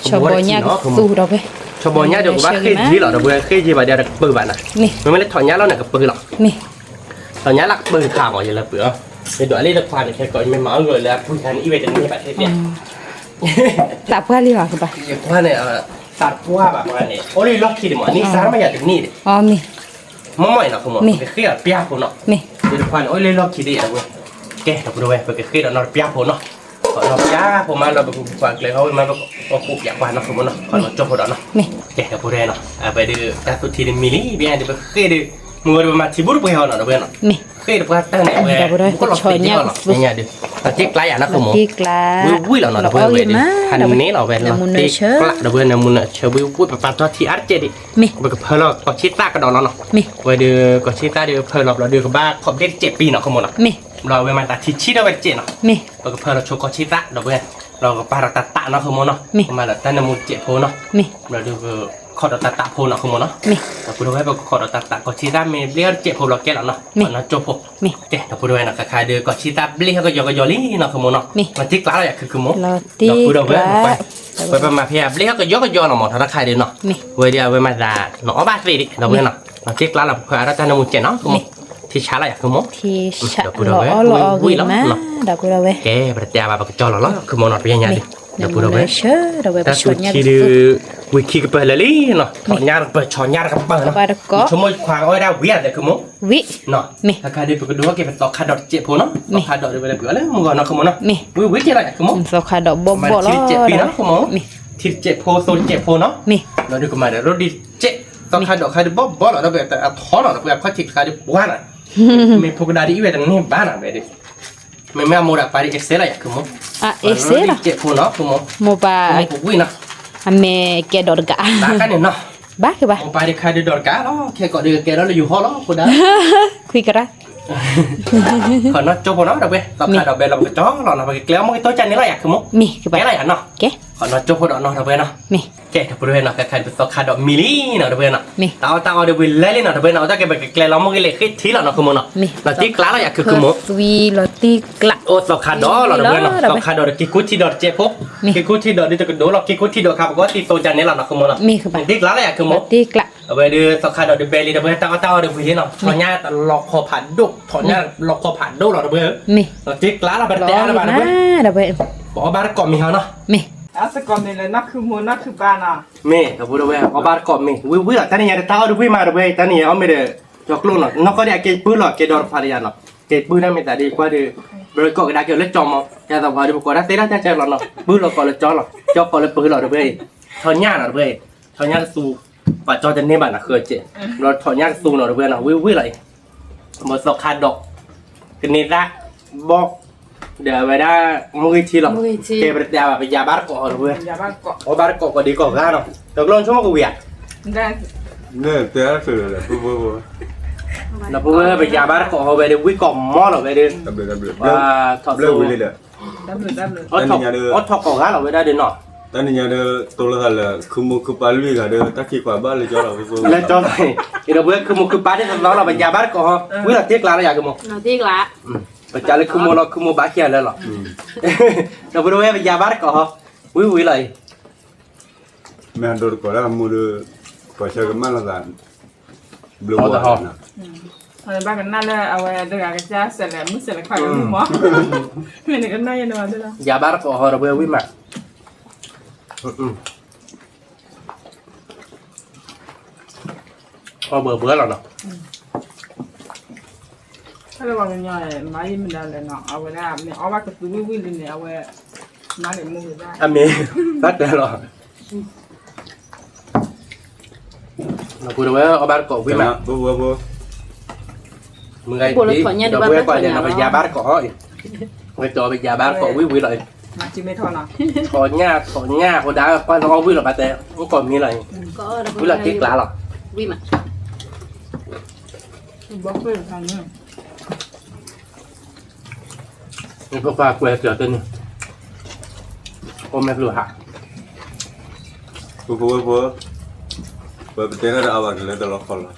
Speaker 2: ชอบบ่ยากสู้เราไป
Speaker 1: ชอบบัวเนี่ยเดี๋ยวว่าเคยยี่หรอเดี๋ยวบัวเคยยี่มาเดี๋ยวปืนบ้านน่ะ
Speaker 2: นี่
Speaker 1: มันไม่ได้ถอนเนี่ยเราเนี่ยกับปืนหรอก
Speaker 2: นี่
Speaker 1: ถอนเนี่ยหลักปืนข่าวอย่างละเปลือกเดี๋ยวอะไรละควานแค่ก่อนไม่เมาเลยแล้วผู้ชายอีเวนต์นี้ประเทศเนี่ย
Speaker 2: ตับเพื่อเรียกคือปะ
Speaker 1: อย่างว่าเนี่ยตัดว่าแบบว่าเนี่ยโอ้ยล็อกคิดมั้งนี่สารไม่อยากถึงนี่
Speaker 2: อ๋อมี
Speaker 1: มั่วๆเนาะคุณหมอเครียดเปียกคุณเนาะ
Speaker 2: นี่
Speaker 1: เดี๋ยวควานโอ้ยล็อกคิดดิเว้ยแกเราดูเว้ยไปเครียดเราเปียกคุณเนาะเราเปียกผมมาเราไปควานเลยเขามาเราปลูกอยากควานเนาะคุณหมอเนาะควานเราจบพอดเนาะ
Speaker 2: นี่
Speaker 1: แกกับผู้ใดเนาะไปดูแต่ตัวทีนึงมิลลี่เบียร์เดี๋ยวไปเคยดูมือมาที่บุรุษไปเหรอเนาะเพื่อนเนาะ
Speaker 2: นี่
Speaker 1: เคยดูว่าตั้งแต่เว้ยก็หลอกตีเนี่ยหรอเนี่ยดูแต่ที่ไกลอ่ะนะคุณหมอ
Speaker 2: ตีกละ
Speaker 1: วิ่งเหรอเนาะเพื่อนเว้ยฮันนี้เราเว้ยเราตีกละเพื่อนมุนเชอวิ่งไปปาตัวที่อาร์เจดิ
Speaker 2: นี่
Speaker 1: ไปกับเพื่อนเราก็ชิต้ากระดอนเนาะ
Speaker 2: นี่
Speaker 1: เว้ยดูก็ชิต้าเดี๋ยวเพื่อนเราเดี๋ยวกับบ้าขอบเด็ก7 ปีเนาะคุณหมอเนาะ
Speaker 2: นี่
Speaker 1: เราเว้ยมาตัดที่ชิดเอาไว้7เนาะ
Speaker 2: นี่
Speaker 1: ไปกับเพื่อนเราโชว์ก็ชิต้าเราเว้ยเรากับปาเราตัดตาเนาะคุณหมอเนาะมาแล้วตั้งแต่มุน7 โพเนาะ
Speaker 2: นี่
Speaker 1: เราดูขอดตัดตาโพเนาะคุณหมอเนาะ
Speaker 2: นี่
Speaker 1: เราพูดไว้บอกขอดตัดตาก็ชิต้ามีเลี้ยง7 โพเราแก่แล้วเนาะเนาะจบพวก
Speaker 2: นี่
Speaker 1: เจ๊เราพูดไว้นะคล้ายๆเดือก็ชิต้าเลี้ยงก็ยอกลี่เนาะคุณหมอเนาะมันที่กล้าอะไรคือคุณหมอ
Speaker 2: เราตี
Speaker 1: เราพูด
Speaker 2: ก
Speaker 1: เอาไว้
Speaker 2: ละ
Speaker 1: ไปมาเพียบเลี้ยงก็ยอกเนาะหมอธนาคารเดียวเนาะ
Speaker 2: นี่
Speaker 1: เว้ยเดียวเว้ยมาด่าเนาะบ้าสิเราเว้ยเนาะเราที่กล้าเราเพื่ออาจารย์นมุเจเนาะคุณหมอที่ช้าอะไรคือหมอ
Speaker 2: ที่ฉะหล่อหล่อกินมาดับกูเราเว้ย
Speaker 1: แกประเดี๋ยวมาบอกจอหล่อคือหมอหนอดไปยังไงดิเราพูดเอาไว้
Speaker 2: เชื่อเราเว้ย
Speaker 1: แต่
Speaker 2: ช
Speaker 1: สุด
Speaker 2: นยา
Speaker 1: ที่ดูวิคิกับเปิดเลยเนาะถอนยาเปิดถอนยากับเปิดเนาะชั่วโมงควางอ้อยได้เวียดเลยคือหมอ
Speaker 2: วิ
Speaker 1: เนาะถ้าใครได้ไปดูว่าเก็บเป็นตอกขาดดอกเจ็บพอเนาะตอกขาดดอกไปเลยเผื่อเลยมึงก่อนเนาะคือหมอเนาะวิเจ็บอะไรคือหมอ
Speaker 2: สคาดอกบ่
Speaker 1: มัน
Speaker 2: บ่ล้อ
Speaker 1: ที่เจ็บปีเนาะคือหมอ
Speaker 2: นี่
Speaker 1: ที่เจ็บโพโซนเจ็บโพเนาะ
Speaker 2: นี่
Speaker 1: เราดูกันมาเดี๋ยวเราดีเจ็บตอกขาดดอกขาดบ่หรอเราแบบแต่ท้อหรอแบบเขาจิกขาดบ้านอ่ะมีพวกดาดีเวทนี่บ้านอ่ะแบบดิไม่เอาโมดะไปเอ็กเซลอะไรคือหมอ
Speaker 2: อ่ะเอเซล่ะ
Speaker 1: เจ็บโพเนาะคือหมอ
Speaker 2: โมบา
Speaker 1: พวกวิ่งนะ
Speaker 2: อเมแกดอดกะ
Speaker 1: ตากันเนี่ยเนาะ
Speaker 2: บ้าคือบ้า
Speaker 1: ไปได้ใครได้ดอดกาเนาะแค่ก่อนเดือแกแล้วเราอยู่ห้องแล้วคนนั้น
Speaker 2: คุยกันละ
Speaker 1: ขอเนาะโจพอเนาะดอกเบี้ยตอกขาดดอกเบี้ยเราก็จ้องเราเนาะไปเกลียวมึงตัวจันนี่ไรอ่ะคือมึง
Speaker 2: มีคือบ้า
Speaker 1: แกอะไรอ่ะเนาะ
Speaker 2: แก
Speaker 1: ขอเนาะโจพอดอกเนาะดอกเบี้ยเนาะ
Speaker 2: มี
Speaker 1: แกถ้าบริเวณเนาะใครเป็นตอกขาดดอกมิลลี่เนาะดอกเบี้ยเนาะ
Speaker 2: มี
Speaker 1: ตาเอาเดี๋ยวไปเล่นเนาะดอกเบี้ยเนาะถ้าแกไปเกลียวเรามึงก็เลยคิดทีเราเนาะคือมึงเนาะ
Speaker 2: มี
Speaker 1: เราตีกล้าอะไรอ่ะคือมึง
Speaker 2: สวีลอตีกละ
Speaker 1: โอ้ตอกขาดดอกเราดอกเบี้ยเนาะตอกขาดดอกกิคุที่ดอกเจ็บพบกิคุที่ดอกนี่จะกระโดดเรากิคุที่ดอกครับก็ตีโซจันนี่เราเนาะคือมึงเนาะ
Speaker 2: มีคือบ้า
Speaker 1: ตีกล้าอะไรอ่ะคือมึง
Speaker 2: ตีกละ
Speaker 1: เอาไปดูสกัดเอาดูเบลลี่ดูเบลตาเอาดูพี่เนาะถอนหญ้าหลอกคอผ่านดุถอนหญ้าหลอกคอผ่านดุหรอดูเบล
Speaker 2: มี
Speaker 1: เราติ๊กล้าเราไป
Speaker 2: ล้อ
Speaker 1: เตะเรา
Speaker 2: อยู่
Speaker 1: บ้าน
Speaker 2: นะ
Speaker 1: เว้ย
Speaker 2: ดับเบิ้ล
Speaker 1: บอกบ้านเกาะมีเขาเนาะ
Speaker 2: มี
Speaker 4: อาสกอมนี่แหละนักคือมูนักคือบ้านอ่ะ
Speaker 1: มีกับพูดเอาไว้บอกบ้านเกาะมีวิตอนนี้ยังตาเอาดูพี่มาดูเว้ยตอนนี้เอาไม่ได้จอกลุ่นหรอกนอกก็ได้เกยปืนหรอกเกยดอร์พาริยันหรอกเกยปืนนั่นไม่แต่ดีกว่าดูเบลเกาะก็ได้เกยเล็กจอมจะต้องพาดูก่อนนะเตะได้ใจหรอกเนาะปืนหรอกก่อนเลยจอหรอกจอกก่อนเลยปืนหรอกดูเว้ยถอนหญ้าหรอกดูเว้ยถอนหญ้าสู้ป่าจอจะเนี่ยบ้านนะเคยเจ๊เราถอนหญ้าสู้หรอกดูเว้ยเนาะวิอะไรหมดสกัดดอกกันนี่ละบอกเดี๋ยวไปได้มุ้ยทีหรอกเกยไปเตะแบบยาบ้านเกาะดูเว้ย
Speaker 4: อย่าบ้านเกาะ
Speaker 1: โอ้บ้านเกาะก็ดีกว่ากันเนาะตกลงชั่วโมงกูเวียด
Speaker 4: ได้
Speaker 5: เนี่ยเตี้ยสุดเลยปุ๊บปุ๊บปุ๊บ
Speaker 1: แล้วพวกไปยาบ้านเกาะเขาไปดูวิกอมมอหรอไปดู
Speaker 5: ตับเลย
Speaker 1: ว่าถอด
Speaker 5: เลิ
Speaker 1: สู
Speaker 5: กไปเลย
Speaker 4: Double.
Speaker 1: ớt thọc cỏ gá là với đây đến nọ
Speaker 5: Tani nhà đưa tôi là là không một cái bao lì cả đưa tất cả quả bao lì cho là vô.
Speaker 1: lên cho này thì đâu biết cứ một cái bát đấy nó là bây giờ bát cỏ quý là tiếc là nó giờ cứ một
Speaker 2: เราที่ละ
Speaker 1: bây giờ lấy cứ một bát kia lên rồi đâu biết đâu bây giờ bát cỏ quý lại
Speaker 5: Mẹ ăn đồ quả là mua đưa quả chơi cái món là gì? Blue
Speaker 1: Họ
Speaker 5: water.
Speaker 4: Hồi ba cái nan là ao được cái giá sẽ là mức sẽ là phải cái mỏ. Mình cái này nó được.
Speaker 1: giờ bát cỏ đâu biết quý mà bữa là nó
Speaker 4: ถ้าเราเป็นยังไงมายิ่งมันอะไรเนาะเอาไว้ได้เนี่ยเอาไว้ก็คือวิ่งเลยเนี่ยเอาไว้มาเดี๋ยวมือได้
Speaker 1: anh mi bắt được rồi nó vừa đâu ở bát cỏ quý mà
Speaker 5: Vô.
Speaker 1: mười ngày đi đâu biết coi là bây giờ bát cỏ bây giờ bát cỏ quý lại
Speaker 4: มาจิ้มไม่ทอเนาะ
Speaker 1: thỏ nha có đá qua nó quý là bà tè không còn như này
Speaker 2: ก็
Speaker 1: quý là tiếc lá rồi
Speaker 2: วิมา
Speaker 4: บล็อกเลยทางนี้
Speaker 1: นี่พวกฟ้าquẹt trở tên ôm em lửa hạ
Speaker 5: Vô. Bởi vì thế là ao ăn lên từ lọc khẩu rồi.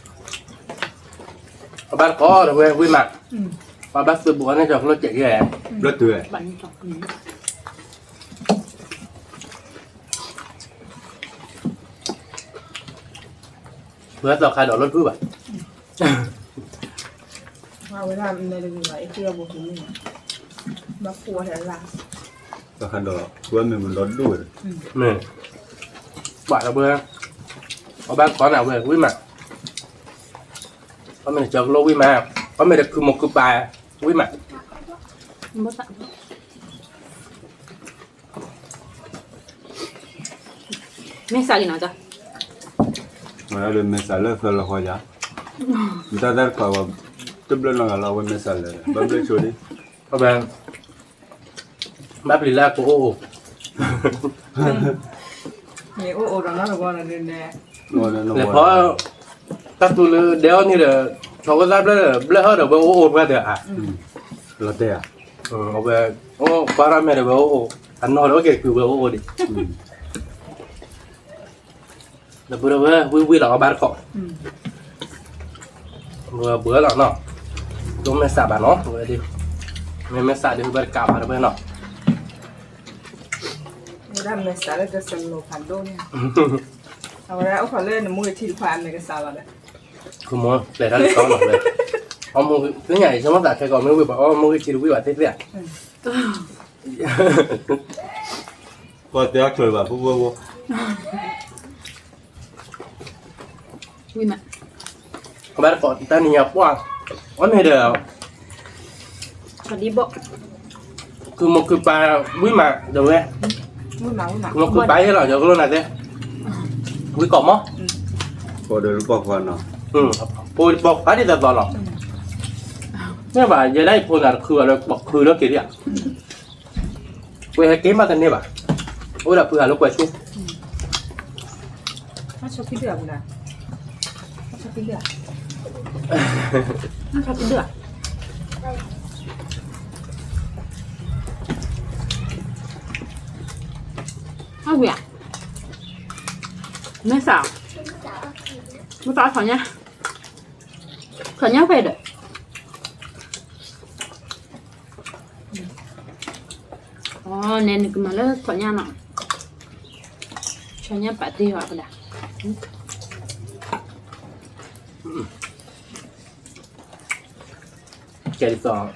Speaker 1: ở bát có rồi quý mà và bát sư búa này cho nó chạy ghẻ
Speaker 5: Rất tuyệt.
Speaker 2: บันจอก
Speaker 1: bữa giờ khai đỏ luôn phước à
Speaker 4: เอาไว้ได้ในเรื่องไหนเชื่อบุกนี่บล็อกครัวแถวหลัง
Speaker 5: Và khăn đó quên mình đón đuổi.
Speaker 1: nè bạn là bữa ở bát có nào về quý mà có mình chờ lô quý mà có mình được cứ một cục bài quý mà
Speaker 2: บ่ตะไม่ใส่กินเนาะจ้ะ
Speaker 5: Mà nó lên mình xả lên là hoa giá. Người ta đã quả tiếp lên làเราbên mình xả lên. Bấm lên chuột đi.
Speaker 1: các bạn bắp lì la của ô
Speaker 4: เนี่ยโอ้โอ้ตอนนั้นเราบอกเราเดินแดง
Speaker 1: là có các tôi đéo như là cho cái giáp là hết được với ô ra được à
Speaker 5: Là tè à?
Speaker 1: về ô qua ra mẹ được với ô anh nói đó kìa cứ với ô đi là bữa đó vui là ba cọ bữa là nó chúng mẹ xả bà nó rồi đi mẹ xả đi bữa cào bà nó
Speaker 4: ไม่ได้ไม่สาระจะสนุกผ่านโดนเอาไว้เอาขอเล่นมือที่ผ่านในกระสาเลย
Speaker 1: cứ mua để ra có nó về ông mua cái nhảy cho nó đặt cái còn mới bảo mua cái chi quý bà thế vậy
Speaker 5: Qua tè chơi bà vô.
Speaker 2: วิมา
Speaker 1: ba cọ ta nhiều quá con này đều
Speaker 2: พอดีบ่
Speaker 1: cứ một cái bà quý mà được nghe
Speaker 4: มือหนัง
Speaker 1: một cái bà thế là được luôn này thế quý cỏ mó
Speaker 5: Qua đây lúc bọc vào nó.
Speaker 1: bôi bọc phá đi thật vào lọ nhưng mà giờ đây bôi là bọc khử nó kì đi ạ quay hay kém mà thân nè bà ôi là vừa lúc quay xuống
Speaker 4: ถ้าชอบพี่เดือดนะถ้าชอบพี่เดือด
Speaker 2: ชอบกินเดือดเอาเวียไม่สาวไม่สาวถอนเนี่ยถอนเนี่ยไปเด้ออ๋อเน้นก็มาแล้วถอนเนี่ยเนาะถอนเนี่ยปะตีหัวก็ได้
Speaker 1: kẻ đi sò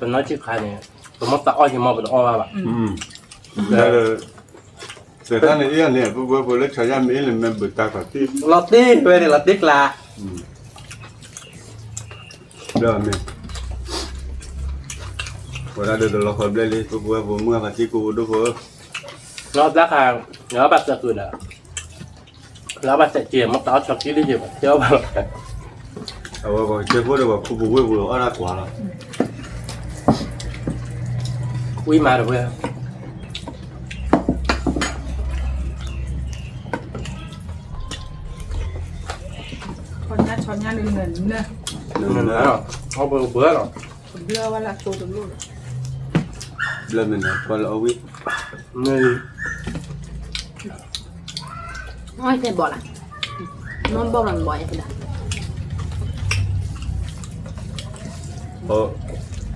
Speaker 1: tôi nói chứ khai này tôi mất tao thì mò tôi o bà
Speaker 5: Đây là sẽ ra này yên nè, vừa lấy thời gian Mỹ là mình bự ta cả tí.
Speaker 1: lọt đi về thì lọt tiếc là
Speaker 5: Rồi mình. Vừa ra được lọc hợp lên đi, vừa mưa và chi cụ đâu vừa.
Speaker 1: nó rác hàng nó bắt ra cười nè nó bắt sẽ chìm mất tao cho kỹ đi gì mà chưa bao
Speaker 5: Vừa chơi vô được khu vừa ở ra quả rồi.
Speaker 1: quý mà được về
Speaker 4: ช้อนย่าเงินเนอะ
Speaker 1: nữa rồi không bữa rồi
Speaker 4: ผมเลือกว่าละตัวตัวลูก
Speaker 5: Lemon, kalau awit.
Speaker 1: นี่
Speaker 2: น้อยแต่บ่ล่ะนอนบ่หลังบ่อยพุ่นน่ะ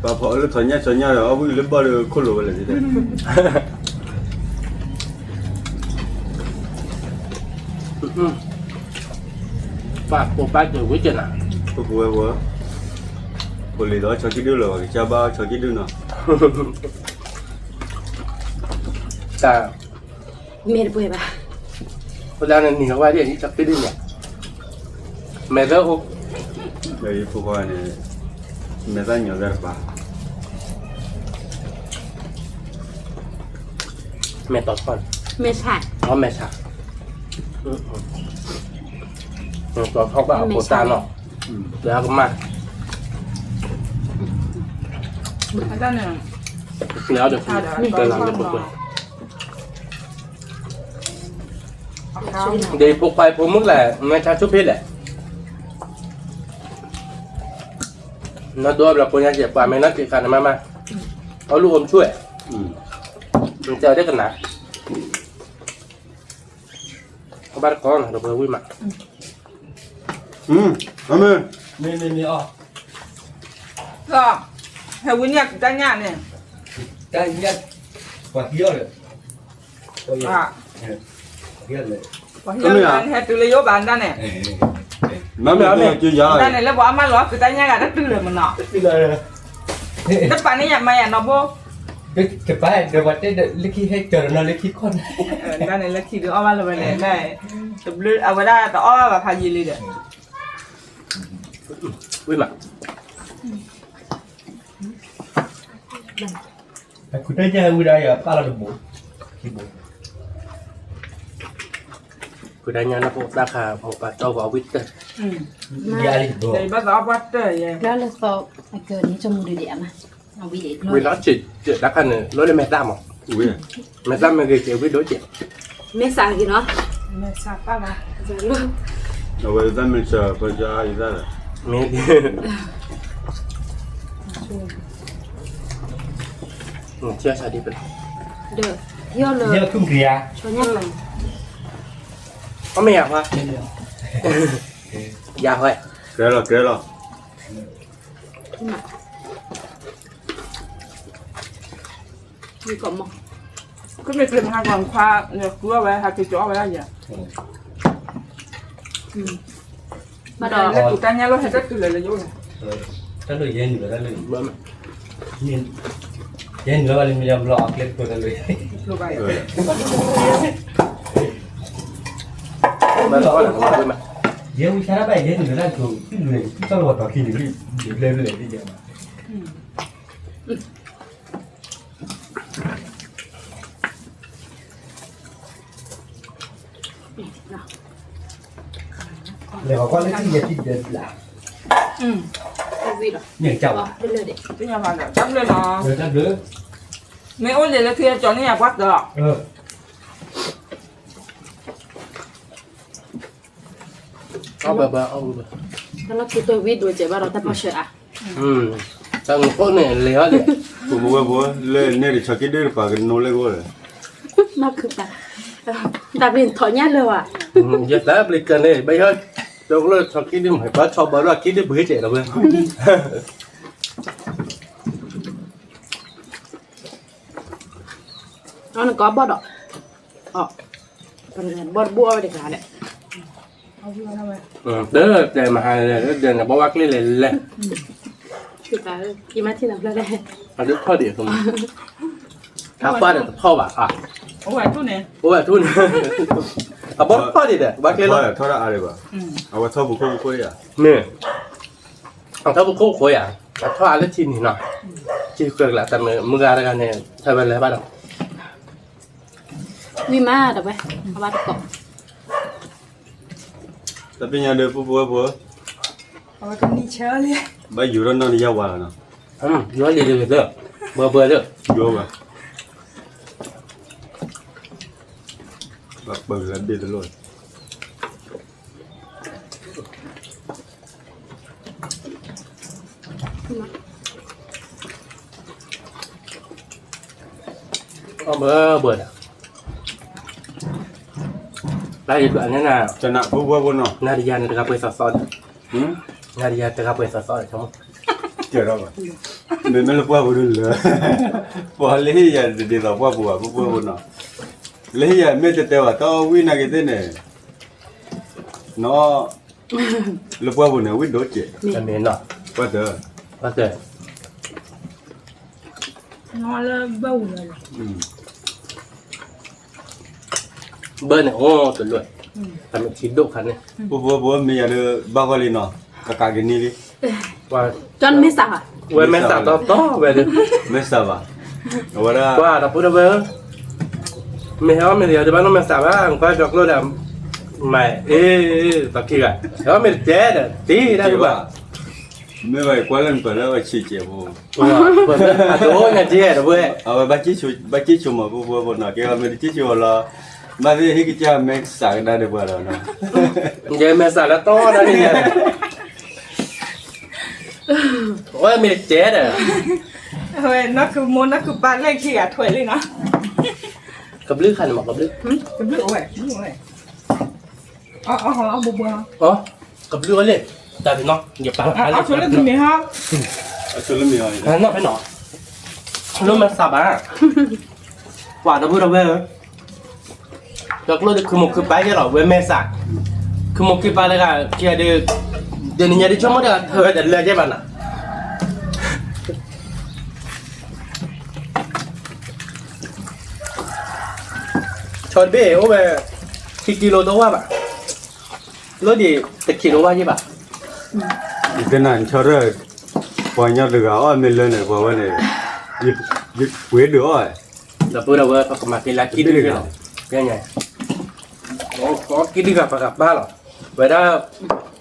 Speaker 5: Papa lu tanya rồi, awit lebar kolo boleh tidak.
Speaker 1: ฝากปูป้าเจอวิจิตรอ่ะ
Speaker 5: Buat. Boleh dah cakap dulu lah, coba cakap dulu nak.
Speaker 1: แต่
Speaker 2: เมียป่วยป่ะ
Speaker 1: เวลาเนี่ยหนีเขาว่าเดี๋ยวนี้จะไปดึงเนี่ยแม่เจ้า
Speaker 5: Dari pokok ni, mesanya berapa?
Speaker 1: แม่ตอดก่อน
Speaker 2: ไม่ใช่
Speaker 1: เพราะแม่ฉากตอนเขาก็เอาโคตาเนาะแล้วก็มา
Speaker 4: อาจารย์เนี่ย
Speaker 1: แล้วเดี๋ยวเดินหลังจะปวด
Speaker 4: เอาข้าว
Speaker 1: เดี๋ยวพวกไปพวกมึงแหละแม่ชาชุบเพชรแหละน่าตัวเราคนยังเจ็บปากไม่น่าเกลียดกันนะมาเอาลูกอมช่วยมึงเจอได้กันนะเขาบ้านก้อนเราเพิ่งวิ่งมา
Speaker 5: Amin.
Speaker 1: นี่อ๋อ
Speaker 4: ก็เฮวินอยากจ้างงานเนี่ย
Speaker 1: ได้ยัดกว่าเที่ยวเลย
Speaker 4: อ่ะ
Speaker 1: เที่ยวเลย
Speaker 4: พอเฮียมันเฮตุเลยโยบานด้านเนี่ย
Speaker 5: Mami tu cuci
Speaker 4: ด้าน
Speaker 5: jalan.
Speaker 4: เนี่ยแล้วบอกมาหรอคือจ้างงานกันตื่นเลยมันเนาะ
Speaker 1: ที่เลย
Speaker 4: แต่ป่านนี้อยากมาอย่างเนาะโบ
Speaker 1: เก็บไปเดี๋ยววันนี้เล็กขี้ให้เจอแล้วเล็กขี้คน
Speaker 4: ด้านเนี่ยแล้วคิดดูเอามาเลยเนี่ยได้แต่บลูเอาไว้ได้แต่อ้อแบบพายีเลยเด้อ
Speaker 1: วิ่งมาคุณได้ยังไม่ได้อะป้าเราดูบุที่บุคุณได้ยังนะพวกราคาหมูปลาเจ้ากับวิทย์กันยาดิบ
Speaker 4: แต่บ้านเราวัดเด้อยัง
Speaker 2: แล้วเราสอบไอ้เกิดนี้จมูกดีๆมาเอาวิเด็ก
Speaker 1: วิทย์เราจิตจิตรักกันเนี่ยรถได้แม่ตั้มอ่ะ
Speaker 5: Oui.
Speaker 1: แม่ตั้มมันเคยเจอวิทย์โดยเจ็บ
Speaker 2: ไม่สากินเนาะ
Speaker 4: ไม่ทราบป่ะมา
Speaker 2: จะรู้
Speaker 5: Awak dah macam kerja itu lah.
Speaker 1: มีเชื่อชาดีเป็น
Speaker 2: เด้อเที่ยวเลย
Speaker 1: เยอะขึ้นเรีย
Speaker 2: ชวนยังไง
Speaker 1: ก็ไม่อยากว่าอยากเลย
Speaker 5: Kira.
Speaker 2: มีกล่องมั้ง
Speaker 4: ก็ไม่เป็นทางการคว้าเนี่ยกลัวไว้หาติดจ่อไว้แล้วอย่าง
Speaker 2: มาดอก
Speaker 4: แล้วกูจ้างงานเราให้ก็ตื่นเลยเลยโยน
Speaker 1: ถ้าเลยเย็นอยู่แล้วเลยเย็นแล้ววันนี้มันยังรอเก็บตัวกันเลย
Speaker 4: รู้ไป
Speaker 1: มารอหลังมาด้วยมั้ย
Speaker 6: เดี๋ยววิชาไปเดี๋ยวหนูนั่นถูกเลยต้องรอต่อคิดดิเรื่อยๆที่เดียวมา เลยบอกว่าเรื่องที่จะคิดเดินหลัง
Speaker 2: เอาวิดหรอ
Speaker 6: อย่างเจ้า
Speaker 2: อ๋อเรื่อยๆเด็ก
Speaker 4: ที่ยังมาจำเลยเนาะ
Speaker 6: เดินเด้อ
Speaker 4: ไม่โอ้ยเลยแล้วที่จอนี่อยากวัดเด้อ
Speaker 1: เอาแบบเอาแบบ
Speaker 2: แล้วเราคือตัววิดโดยเจ็บว่าเราแต่พอเชื่ออ่ะ
Speaker 1: ตั้งพวกเนี่ยเลยอ่ะเลย
Speaker 5: Buat le ni cakap dia pakai nolak gua.
Speaker 2: มากคือแต่เป็นถอนยากเลยว่ะ
Speaker 1: อย่าแต่บริการเลยไม่ใช่เราเลยชอบคิดดิมให้ป้าชอบบอกว่าคิดดิบให้เจ๋อเลย
Speaker 2: เอาหนึ่งก้อนบอดออกอ๋อเป็นบอดบัวไปเด็กหาเนี่ย
Speaker 4: เอาที่มาทำไม
Speaker 1: เด้อเดี๋ยวมาหาเลยเดี๋ยวบอกว่าคลีเลยเลย
Speaker 2: คือตากินมาที่หลังแล้วได้
Speaker 1: อันนี้ข้อเดียวตรงนี้ถ้าป้าเดี๋ยวพ่อบ่ะ
Speaker 4: โอ้ยทุนเนี่ย
Speaker 1: โอ้ยทุนอ่ะบอกข้อเดียวเด้อว่าคลีเลย
Speaker 5: Thora ada ba. Awak tahu buku ya.
Speaker 1: เนี่ยเอาถ้าพวกเขาคุยอ่ะถ้าอะไรที่นี่เนาะที่เกิดละแต่เมื่ออะไรกันเนี่ยทำอะไรบ้าง
Speaker 2: มีมาเดี๋ยวไปเอามาตะกบ
Speaker 5: Tapi yang ada buku.
Speaker 4: เอาไว้กันนี่เชื่อเลย
Speaker 5: Ba yuran nak dia awal nak.
Speaker 1: ย้อนเรื่อยๆเด้อเบื่อเบื่อเด้อ
Speaker 5: Jual ba. Ba lebih dulu.
Speaker 2: ม
Speaker 1: ก็เบื่อได้อีกอันนี้นะ
Speaker 5: จะหนักพวกเนาะ
Speaker 1: นาฬิกาตะกาเปิดซอส นาฬิกาตะกาเปิดซอสใช่ไหม
Speaker 5: เจอแล้วป่ะไม่รู้ว่าบุรุษเลยพอเลยอย่าเดี๋ยวเราว่าบัวเนาะเลยอย่าไม่จะเตว่าต้องวิ่งนักเต้นเนี่ยเนาะลูกว่าบุญเนี่ยวิ่งโดดเจ๋
Speaker 1: อันนี้เนาะ
Speaker 5: ว่าเด้อ
Speaker 1: ก็เกิด
Speaker 4: นอนแล้วเบ้าเลย
Speaker 1: เบอร์เนี่ยโอ้ตัวรวยทำเป็นชิ้นดุคันเนี่ย
Speaker 5: บัวมีอะไรบ้าวเลยเนาะกากกินนี่ดิ
Speaker 1: ว่า
Speaker 2: จนไม่สักอ่ะ
Speaker 1: เว้ยแม่สาวต่อเว้ยดิ
Speaker 5: ไม่ทราบว่าว่า
Speaker 1: ว่าเราพูดเว้ยไม่เอาไม่เดียวจะบ้านน้องแม่สาวว่าก็จอกรถอ่ะไม่ตะกี้อ่ะแล้วไม่เจ๊เนี่ยตีได้หรือเปล่า
Speaker 5: ไม่ไหวกว่าเล่นไปแล้วชี้เจ็บบัว
Speaker 1: ว่าเปิดอ่ะตัวเนี่ยเจ๊เว้ย
Speaker 5: เอาไปบัจิชูมาบัวเนาะแกไม่ได้ชี้ชัวร์มาที่ฮิกิจ้าแม็กซ์สักได้เดี๋ยวเราเนาะ
Speaker 1: เจ๊แม่สาวแล้วต่อนะเนี่ยโอ้ยไม่เจ๊เนี่ย
Speaker 4: เฮ้ยนั่นคือมูนนั่นคือบ้านเลขที่อ่ะถวยเลยนะ
Speaker 1: กับลือคันบอกกับลือ
Speaker 4: เป็นเรื่องอะไรเรื่องอะไรเอาบัว
Speaker 1: อ๋อกับลือเลยแต่พี่น้องอย่าปัง
Speaker 4: เอาชวนเล่นตรงนี้ฮะ
Speaker 5: ช่วยเล่นมีอะไร
Speaker 1: อันนั้นพี่น้องรู้ไหมสับอ่ะว่าเราพูดเว้ยจอกรถคือมุกคือไปแค่หรอเว้ยแม่สักคือมุกคือไปเลยค่ะแค่เดี๋ยวนี้จะชั่วโมงเดียวเธอจะเลิกใช่ป่ะน่ะชนเบ้โอ้เว้ยที่กิโลตัวว่าป่ะรถดีแต่กิโลว่าใช่ป่ะ
Speaker 5: อีกนั่นชอบเลยพอเนี่ยเด็กอ๋อไม่เล่นเลยพอวันนี้ยึดเวทด้วย
Speaker 1: เราพูดเว้ยพอมากินแล้วกินด้วยกันยังไงโอ้ขอกินดีกว่าปากบ้านหรอเวลา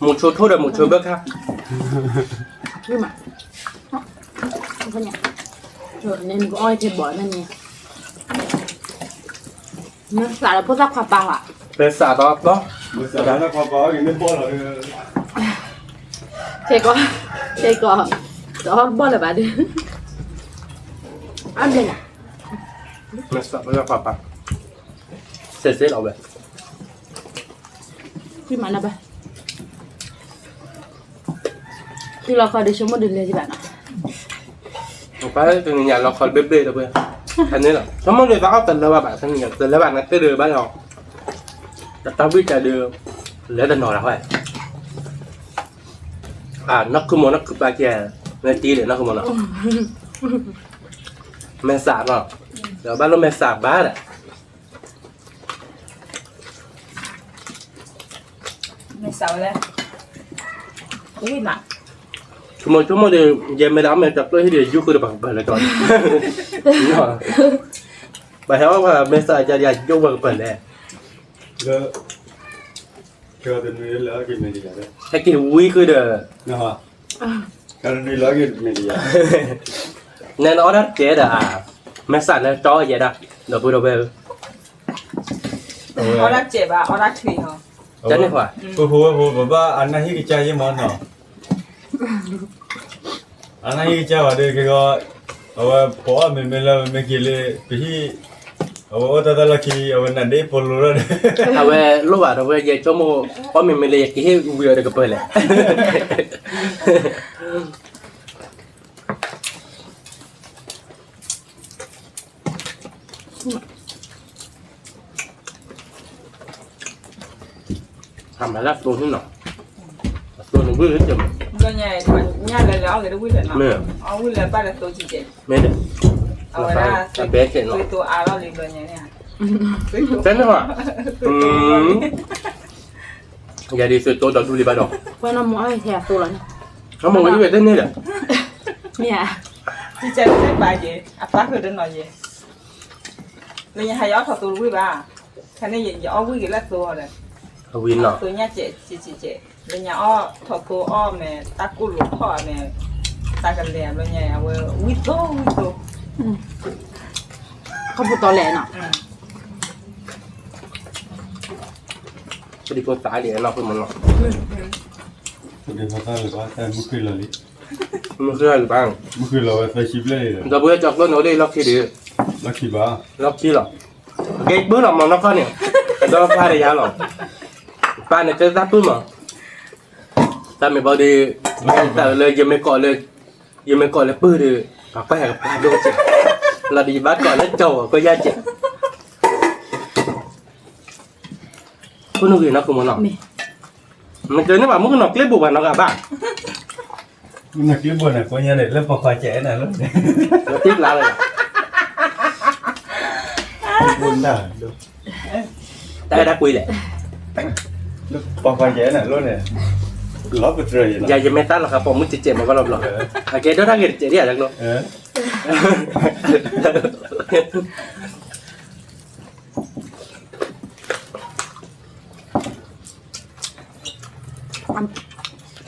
Speaker 1: หมูโชว์ทั่วเลยหมูโชว์เบิกค่ะ
Speaker 2: นี่มาเขาเนี่ยเนี่ยก็อ้อยเจ็บบ่อยนั่นเนี่ยเนี่ยสารพัดความเปล่าอ่ะ
Speaker 1: เป็นสาต่อเนาะ
Speaker 5: มือสั่นแล้วพอกินไม่พอหรอก
Speaker 2: เจ๊ก็ต่อบ่เลยบ้าดิอันเดียว
Speaker 1: เป็นสาเป็นความปังเสร็จเอาไป
Speaker 2: ที่มันนะไปที่เราคอยได้ชมมาดึงเลยที่แบบน่ะ
Speaker 1: ไปจนอย่างเราคอยเบ๊ะๆแล้วเว้ยอันนี้เหรอสมมติเราเอาแต่ละแบบทั้งอย่างแต่ละแบบนั้นก็เดือบ้านเราแต่ตาวิจัยเดือแล้วแต่นอนแล้วไปนักขโมยนักขบาแกแม่ตีเลยนักขโมยเนาะแม่สาบเนาะเดี๋ยวบ้านเราแม่สาบบ้านอ่ะ
Speaker 4: ไม่เสาแล้วอุ้ยหนัก
Speaker 1: ชั่วโมงเดียวยังไม่รับแม่จับเลยให้เดี๋ยวยุ่งคือแบบเปิดเลยก่อนไปแล้วว่าแม่สาจะอยากยุ่งแบบเปิดเลย
Speaker 5: แล้วก็ตอนนี้แล้วกินไม่ดีเลย
Speaker 1: ถ้ากินวิ่งคือเด้อ
Speaker 5: นะฮะการนี้แล้วกินไม่ดี
Speaker 1: แน่นอนนะเจ๊ด่าแม่สาเนี่ยจ้อเยอะนะเดี๋ยวพูดเอาไป
Speaker 4: เอาละเจ็บอ่ะเอาละถุยเหรอ
Speaker 1: จะนี่ว่า
Speaker 5: ผมว่าอันนั้นฮิกิจ้ายังมันเนาะอันนั้นฮิกิจ้าว่าเด็กก็เอาว่าพอไม่แล้วไม่กินเลยไปที่เอาว่าแต่ละคีเอาวันนั้นได้พอรู้แล้ว
Speaker 1: เอาไว้รู้ว่าเอาไว้ยังชั่วโมงเพราะมันไม่เลยกี่ให้วิ่งเด็กก็เปิดเลยทำมาแล้วตัวที่หนอตัวหนึ่งวิ่งขึ้นจมูก
Speaker 4: ตัวใหญ่เนี่ยเลยแล้วเลยวิ่งเลยนะเอาวิ่งเลยป้าเลยตัวจีเจ
Speaker 1: ไม่เด็ก
Speaker 4: เอาไว้ละตัวอาเราเลยตัวใหญ่เนี่ย
Speaker 1: เส้นหัวอย่าดีสุดตัวดอกดูดีบ้าดอก
Speaker 2: เพื่อนน้ำมันแทบตัวแล้วเนี่ย
Speaker 1: เขามองว่าที่เวทนี่แหละ
Speaker 2: เนี่ย
Speaker 4: จีเจไม่ไปเย่อ่ะป้าคือเดินหน่อยเย่เลยยังให้ย้อนถอดตัววิ่งบ้าแค่นี้อย่าเอาวิ่งกี่ละตัวเลย
Speaker 1: วินเนาะ
Speaker 4: ตัวเนี้ยเจ๊เลยเนี่ยอ้อถอดตัวอ้อแม่ตากุหลุดพ่อแม่ตากันแหลมเลยเนี่ยเอาไว้วิ่งโต
Speaker 2: เขาพูดตอแหลเนาะ
Speaker 1: พอดีคนตายเลยเราเพิ่งมันเนาะ
Speaker 5: เดี๋ยวมาตั้งเลยว่าแต่มุกเลย
Speaker 1: มันคืออะไรบ้าง
Speaker 5: มุกเราไปชิปเลย
Speaker 1: เราเบื่อจากรถเราได้ล็อกที่ดี
Speaker 5: ลักกี้บ้า
Speaker 1: nó chi rồi cái bữa nào mà nó con này đó pha để giá rồi pha này chơi giáp bữa mà ta mình bao đi taเลยยังไม่ก่อนเลยปื้อดิปากแปะกับโดนจิเราดีบ้านก่อนแล้วโจก็ยาจิคุณนึกอยู่นะคุณมันหรอมันเจอเนี่ยแบบมึงหนอกเล็บบุบมันหนอกอะบ้า
Speaker 5: นักเลี้ยงบัวน่ะคนยังเลยเล่นปอกควายแจ๋น่ะแล้ว
Speaker 1: เราติ๊กลาเลย
Speaker 5: บุญได้ดู
Speaker 1: ได้ได้คุยแหละ
Speaker 5: ปอกควายแจ๋น่ะแล้วเนี่ยล็อกไปเลย
Speaker 1: อย่าจะไม่ตั้งหรอกครับผมมึงเจ็บๆมันก็รอบหรอกโอเคเดี๋ยวถ้าเกิดเจ็บเนี่ยจังเนาะ
Speaker 5: เออ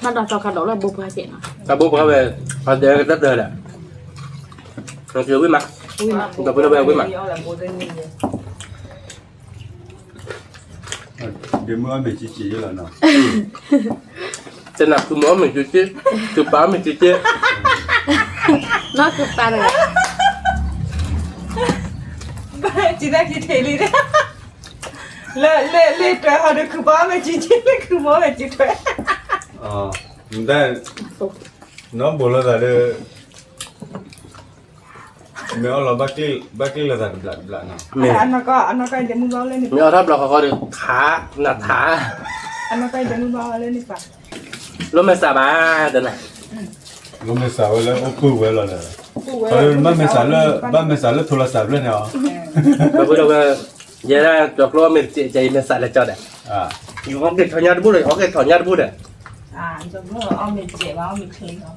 Speaker 2: มันđọt vào cả đó là bột hoa chị nào
Speaker 1: กับบุ๊บเขาไปเขาเดินก็เดินแหละมันคือวิ่งมา
Speaker 2: ui mà
Speaker 1: กับบุ๊บเราวิ่งมา
Speaker 4: เอาละโบเดนนี่
Speaker 5: เดี๋ยวมื่อไม่จีๆแล้วเนาะ
Speaker 1: จะหนักคือหมอเหมือนจุ๊จิ๊คือป้าเหมือนจุ๊จิ๊
Speaker 2: nó cực ta rồi
Speaker 4: จีน่าคิดเทลีเนี่ยเล่ตัวเขาเนี่ยคือบ้าไม่จีเลยคือหมอไม่จีตัว
Speaker 5: อ๋อแต่น้องบอกแล้วแต่เด้อไม่เอาเราบักกี้แล้วแต่บลัดเนาะ
Speaker 1: เนี่ย
Speaker 4: อันนั้นก็เดี๋ยวมึงเอาเลยนี่
Speaker 1: ไม่เอาทับเราเขาเดินขาหนักขา
Speaker 4: อันนั้นก็เดี๋ยวมึงเอาเลยนี่ป่ะ
Speaker 1: รถไม่สบายเดินไหน
Speaker 5: เราไม่สาวแล้วโอ้คู่ไว้แล้วเนี่ยเออบ้านไม่สาวแล้วโทรศัพท์แล้วเนี่ย
Speaker 1: กับบุ๊บเราก็ยันจอกล้อไม่ใจไม่สั่นเลยจอดอ่ะ
Speaker 5: อ่า
Speaker 1: อยู่ห้องเก็บถอนยาบุ๊บเลยห้องเก็บถอนยาบุ๊บเลย
Speaker 4: จะมึงเอามีเจ็บเอามีคลีนเอา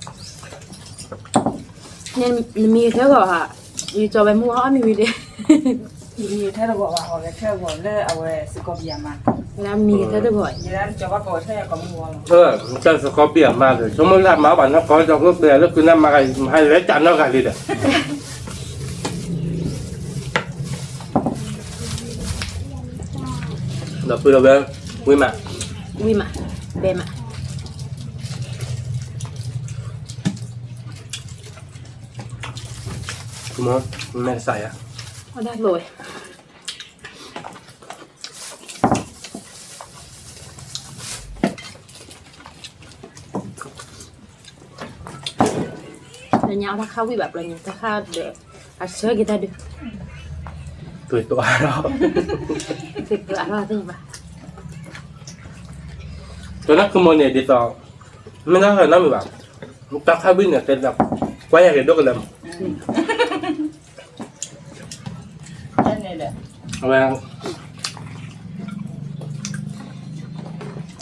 Speaker 2: nên mi thế rồi hả mi cho bé mua họ mi đi
Speaker 4: มีถ้าเราบอกว่าเอาแค่บอกเลยเอาไว้สกอเบียมา
Speaker 2: làm mi thế được rồi
Speaker 4: อย่างนั้นจะว่าก่อนแค่ก็มัว
Speaker 1: เจ้าสกอเปียมาเลยสมมติว่าหมาบ้านนักขอจอกรถเบียแล้วคือน้ำมาให้เล็กจันนอกกันเลยเด้อเราพูดเราแบบวิ่งมา
Speaker 2: ui mà bé mà
Speaker 1: คุณหมอแม่ใส่อะ
Speaker 2: nó đã rồi là nhau ta khao quý bạc là nhau ta khao để sửa người ta được
Speaker 1: ตัวเรา
Speaker 2: việc cửa đó là thế mà
Speaker 1: ตัวนั้นคือโมเนี่ยดีต่อไม่น่าเลยน้ำมีแบบตักข้าววิ่งเนี่ยเป็นแบบไว้อย่างเดียวกันเลย
Speaker 4: แค่นี้แหละ
Speaker 1: เอาไป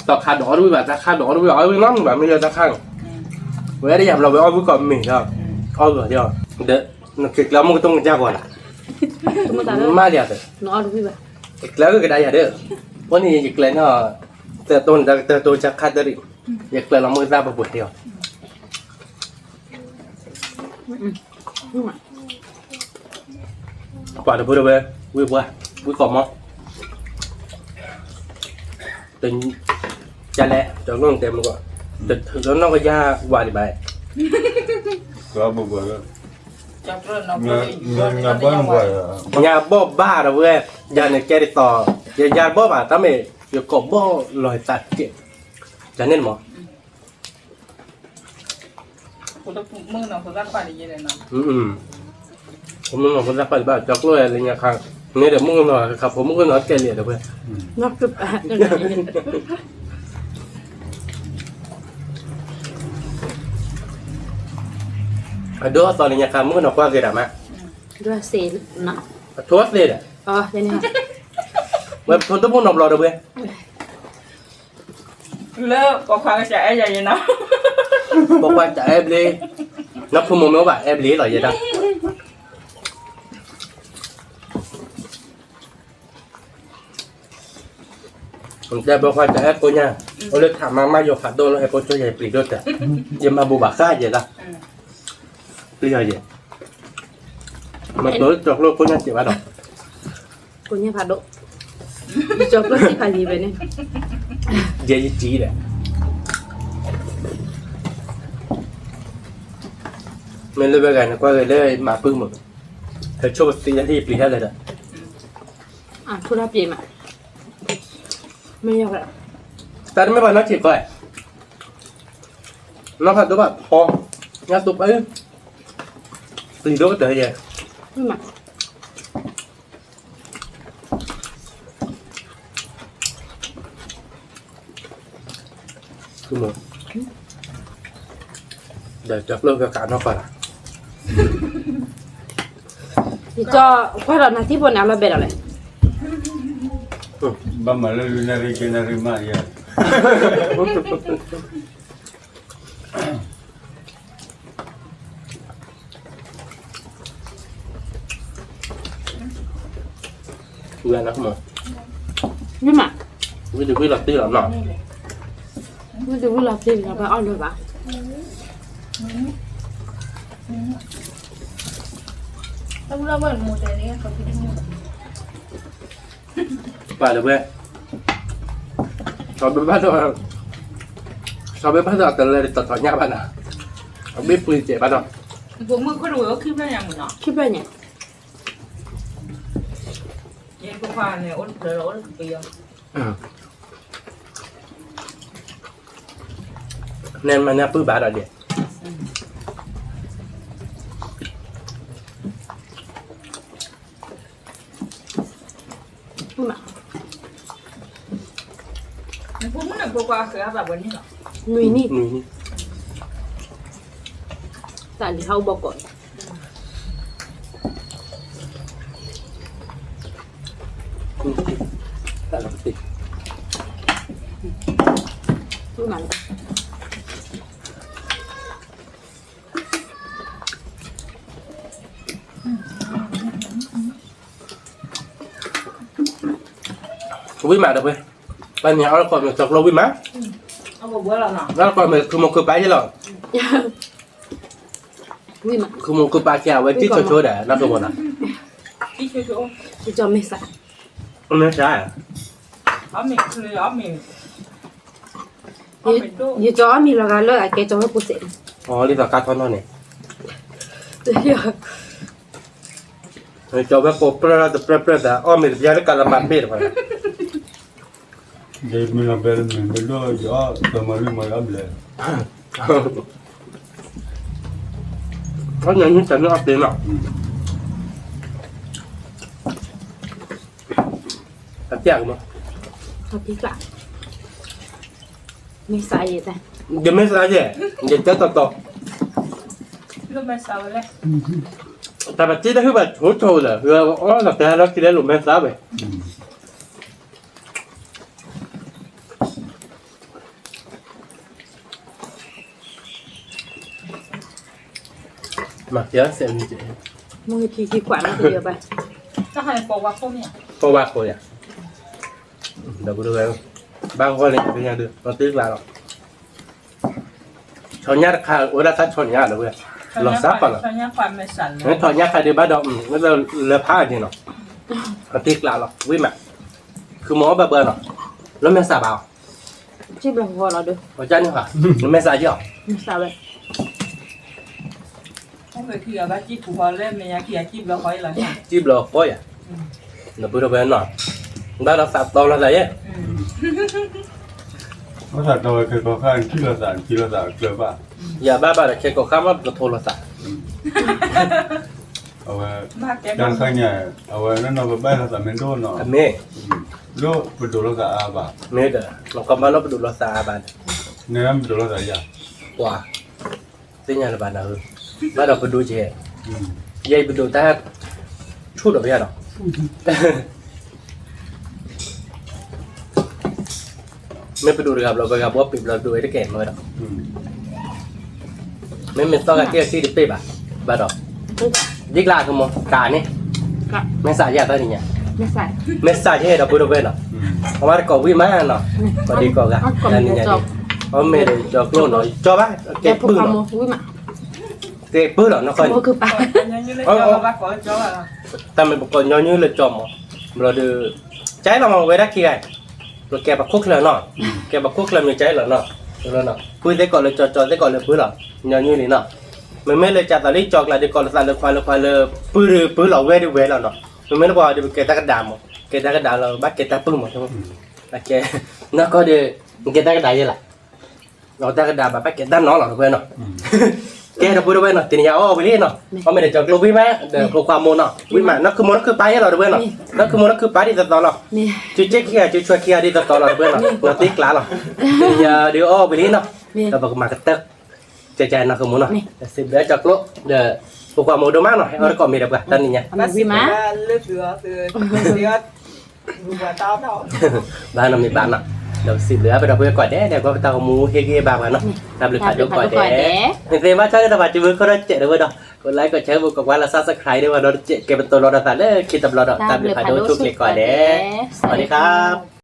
Speaker 1: ต่อขาดดอกด้วยแบบตักขาดดอกด้วยเอาไปน้ำแบบไม่เยอะตักข้างเวลาได้ยำเราไปเอาไว้ก่อนมีเท่าเอาก่อนเดียวเด็กนักเก็ตแล้วมันก็ต้องจ้าก่อน
Speaker 2: chúng ta đó
Speaker 1: มาเดียวเลย
Speaker 2: nó đúng quý bạc
Speaker 1: อีกแล้วก็ได้อย่างเด้อวันนี้อีกแล้วเนาะแต่ตัวจะขาดได้อีกแล้วเราไม่ได้แบบบุตรเดียว
Speaker 2: đúng mà
Speaker 1: ป่าเดี๋ยวพูดไปวิ่งก่อนมั้งตึงจะแหละจะน้องเต็มก่อนแต่ถึงน้องก็ยากว่าดีไป
Speaker 5: ก็บัวก็
Speaker 4: จับเรื่องเรา
Speaker 5: งานบ้านบัวย
Speaker 1: าบ่บ้าเราเว้ยยาเนี่ยแกได้ต่อยาบ่บ้าทำไมอยู่กับบ่ลอยตัดเจ็บจะเน้นมั้ง
Speaker 4: คุณต้องมึงเนาะคุณรักป่าดีเลยเนาะ
Speaker 1: ผมมึงบอกผมจะไปบ้านจอกล้วยอะไรเงี้ยครับนี่เดี๋ยวมึงหน่อยครับผมมึงก็นอนแกเลียดเพื่อน
Speaker 2: nó cực bạc cái này
Speaker 1: ดูตอนนี้ครับมึงก็นอนกว่าเกิดอะมา
Speaker 2: đưa xe nọ
Speaker 1: ทวดเลยอ่ะ
Speaker 2: thế này hả
Speaker 1: เว็บทวดต้องมึงนอนรอเด้อเว้ย
Speaker 4: เลิกก็ความกระจายใหญ่เนาะ
Speaker 1: บอกว่าจะแอบเลยนับพมไม่ว่าแอบเลยหรอยังไงผมจะบอกว่าจะแอบกูเนี่ยเอาเลยถามมาโยขาโดนแล้วแอบกูช่วยใหญ่ปลีด้วยแต่ยังมาบูบาค่าใหญ่ละปลีใหญ่มันตัวจอกโลกกูเนี่ยเจ็บว่าดอก
Speaker 2: cô nhé phạt độ đi cho có gì phải gì vậy nên
Speaker 1: เยจีแหละมันเลยไปกันก็เลยมาพึ่งหมด ธอโชว์4 นาทีปลีเท่าเลยเด้อ
Speaker 2: อ่ะทุราเปลี่ยนมาไม่ยากแล้ว
Speaker 1: แต่ไม่พอน้องจีบก่อนน้องผัดตัวแบบพองานตุบไปตีโดก็เตะยัง
Speaker 2: ไม่มา
Speaker 1: คือมึงเดี๋ยวจะเลิกกับการนอกก่อน
Speaker 2: Cho quay lại là tiếp bọn nào là bệt rồi.
Speaker 5: Ba mà là lunari cái nari mà ya.
Speaker 1: Gue anak mau.
Speaker 2: Nhưng mà
Speaker 1: Gue được lập tí lắm nọ.
Speaker 2: tôi đừng có làm gì là phải ăn rồi bà.
Speaker 3: Không lo bởi một cái này không biết mua.
Speaker 1: Và được về. Sao biết bắt đầu từ lên tật thoại nhã bạn à? Không biết phơi trẻ bạn đâu.
Speaker 4: Bố mơ có đuổi có khi ra nhà mình nọ.
Speaker 2: Khiếp đây nhỉ.
Speaker 4: Vậy cô pha này ôn rồi ôn bây giờ.
Speaker 1: Nên mà nhà phơi bà đã điện.
Speaker 2: Nhưng mà
Speaker 4: Bố muốn là cô qua khởi bà vấn như nọ.
Speaker 2: nuôi ni
Speaker 1: Nuôi đi.
Speaker 2: tại vì hâu bọc cội.
Speaker 1: Đã làm gì?
Speaker 2: Nhưng mà
Speaker 1: Quý mà được về. Bạn nhà nó còn chọc lâu quý má.
Speaker 4: Ông bố là nọ.
Speaker 1: Nó còn mình không một cơ bái chứ lọ.
Speaker 2: nhưng mà
Speaker 1: Không một cơ bái chào với tí cho chối để nó không còn à.
Speaker 4: Ít chơi chỗ.
Speaker 2: tôi cho mày xả.
Speaker 1: Không nói trái à?
Speaker 4: Ở mình khơi ở mình. Ở mình đô.
Speaker 2: Như chó mình là gà lợi cái chó nó bút xịn.
Speaker 1: Ồ, đi vào cá thon thôi này.
Speaker 2: Tôi hiểu.
Speaker 1: Cho bé cô pre đã ôm mình ra cái làm bạn biết rồi.
Speaker 5: Jadi mình làm về mình bên đó gió tầm mà lúc mà ấp lên.
Speaker 1: Có những trận nó ấp tiền nào. Thật chạc mà.
Speaker 2: Thật tí lại. Mình xài gì ta?
Speaker 1: Giờ mới ra gì? Giờ chết to.
Speaker 4: Lúc mà sao đấy.
Speaker 1: Tại mà chỉ đã hứa bà hỗ trợ là hứa ó là cái đó chỉ để lùm men giá vậy. Mà nhớ xem như vậy.
Speaker 2: Mua thì quản nó từ giờ vậy.
Speaker 4: Nó hay cô qua không nhỉ?
Speaker 1: Cô bác cô à? Đâu có được không? Ba con này cái nhà được, nó tiếc là rồi. Cho nhát khai, ủa đã cho nhát được vậy. Lọt sáp vào rồi.
Speaker 4: Cho nhá khoan mày sẵn.
Speaker 1: Nó thọ nhát khai đi bắt đầu, nó lơ phá gì nó. Nó tiếc là rồi, quý mặt. Cứ mó bà bơ nó. Nó men xả bảo.
Speaker 2: Chứ lòng gọi là được.
Speaker 1: Có chân hả? Nó men xả chứ hả?
Speaker 2: Mình sao vậy?
Speaker 4: Không phải khi ở bác chị phụ hòa lên, mình nhà khi chị vào khỏi là nha.
Speaker 1: Chip lọ khói à? Nó bữa đâu về nó. Ba nó sạp to là gì á?
Speaker 5: Có thật rồi cái khó khăn khi là sản cửa bạn.
Speaker 1: Giờ ba là khi có khám nó thôi là sạp.
Speaker 4: Bác cái
Speaker 5: Đang khai nhà, nó bay là sản miền đô nó.
Speaker 1: Cảm mê.
Speaker 5: Đô bật đồ là sản à bà.
Speaker 1: Mê đờ. Nó có ba nó bữa là sạp bạn.
Speaker 5: Nếu em bật đồ là sản gì à?
Speaker 1: Wow. Thế nhà là bạn nào hơn. Ba đầu bữa đuôi chị. Dây bữa đuôi ta chút được vậy nào? Mấy bữa đuôi gặp là bóp bịp là đuôi nó kèm rồi đó. Mấy mình to cái kia đi bịp à? Ba đầu. Dích lại không một cả nhé.
Speaker 2: Cả.
Speaker 1: Mấy xài gì à tới nhỉ?
Speaker 2: Mình xài.
Speaker 1: Mấy xài thế đâu bữa đâu về nào? Không ai có vi má nào? Có đi có gà.
Speaker 2: Còn mình cho.
Speaker 1: Có mẹ để cho cô nói cho bác
Speaker 2: Cái
Speaker 1: cái
Speaker 2: phụ
Speaker 1: bự
Speaker 2: không
Speaker 1: nó.
Speaker 2: mua quý mà.
Speaker 1: Cái bự nó coi.
Speaker 2: Mua cứ bà.
Speaker 4: như lấy cho bác có cho à.
Speaker 1: Ta mình còn nhỏ như là chòm rồi được trái là màu với đá kia rồi kẹp bạc khúc là nó kẹp bạc khúc là mình trái là nó rồi nó cuối thế gọi là cho thế gọi là bự là nhỏ như này nó mình mới lên chặt là đi chọc lại đi còn là khoai là bự lẩu về là nó mình mới nó bỏ đi cái ta cái đàm là bắt cái ta bự mà thôi là cái nó có đi cái ta cái đài như là nó ta cái đàm mà bắt cái ta nó là về nó cái nó bự về nó thì nhà ô về đi nó có mình để chọc lô vi má để lô khoa môn nó vi má nó cứ bay là về nó cứ bay đi tao nó
Speaker 2: นี่
Speaker 1: chú chết kia chú chơi kia đi tao là về nó tiếc lá rồi thì nhà đi ô về đi nó tao bảo mà cái tấc chạy nó không muốn rồi xin bé chọc lỗ để phục vụ đồ mát rồi nó còn mì đẹp cả tân nha
Speaker 2: มาวิมา
Speaker 4: lướt dừa từ dừa vừa tao đâu
Speaker 1: ba năm mì bạn nè đầu xin lửa bây giờ bây gọi đẻ để có tao mua hê ghê bà mà nó làm được phải đúng gọi đẻ mình xem bác chơi tao phải chưa có đó chạy được đâu còn lại còn chơi vừa còn qua là subscribe để mà nó chạy cái bên tôi lo đặt đấy khi tập lo đặt tạm được phải đối chúc lịch gọi đẻ สวัสดีครับ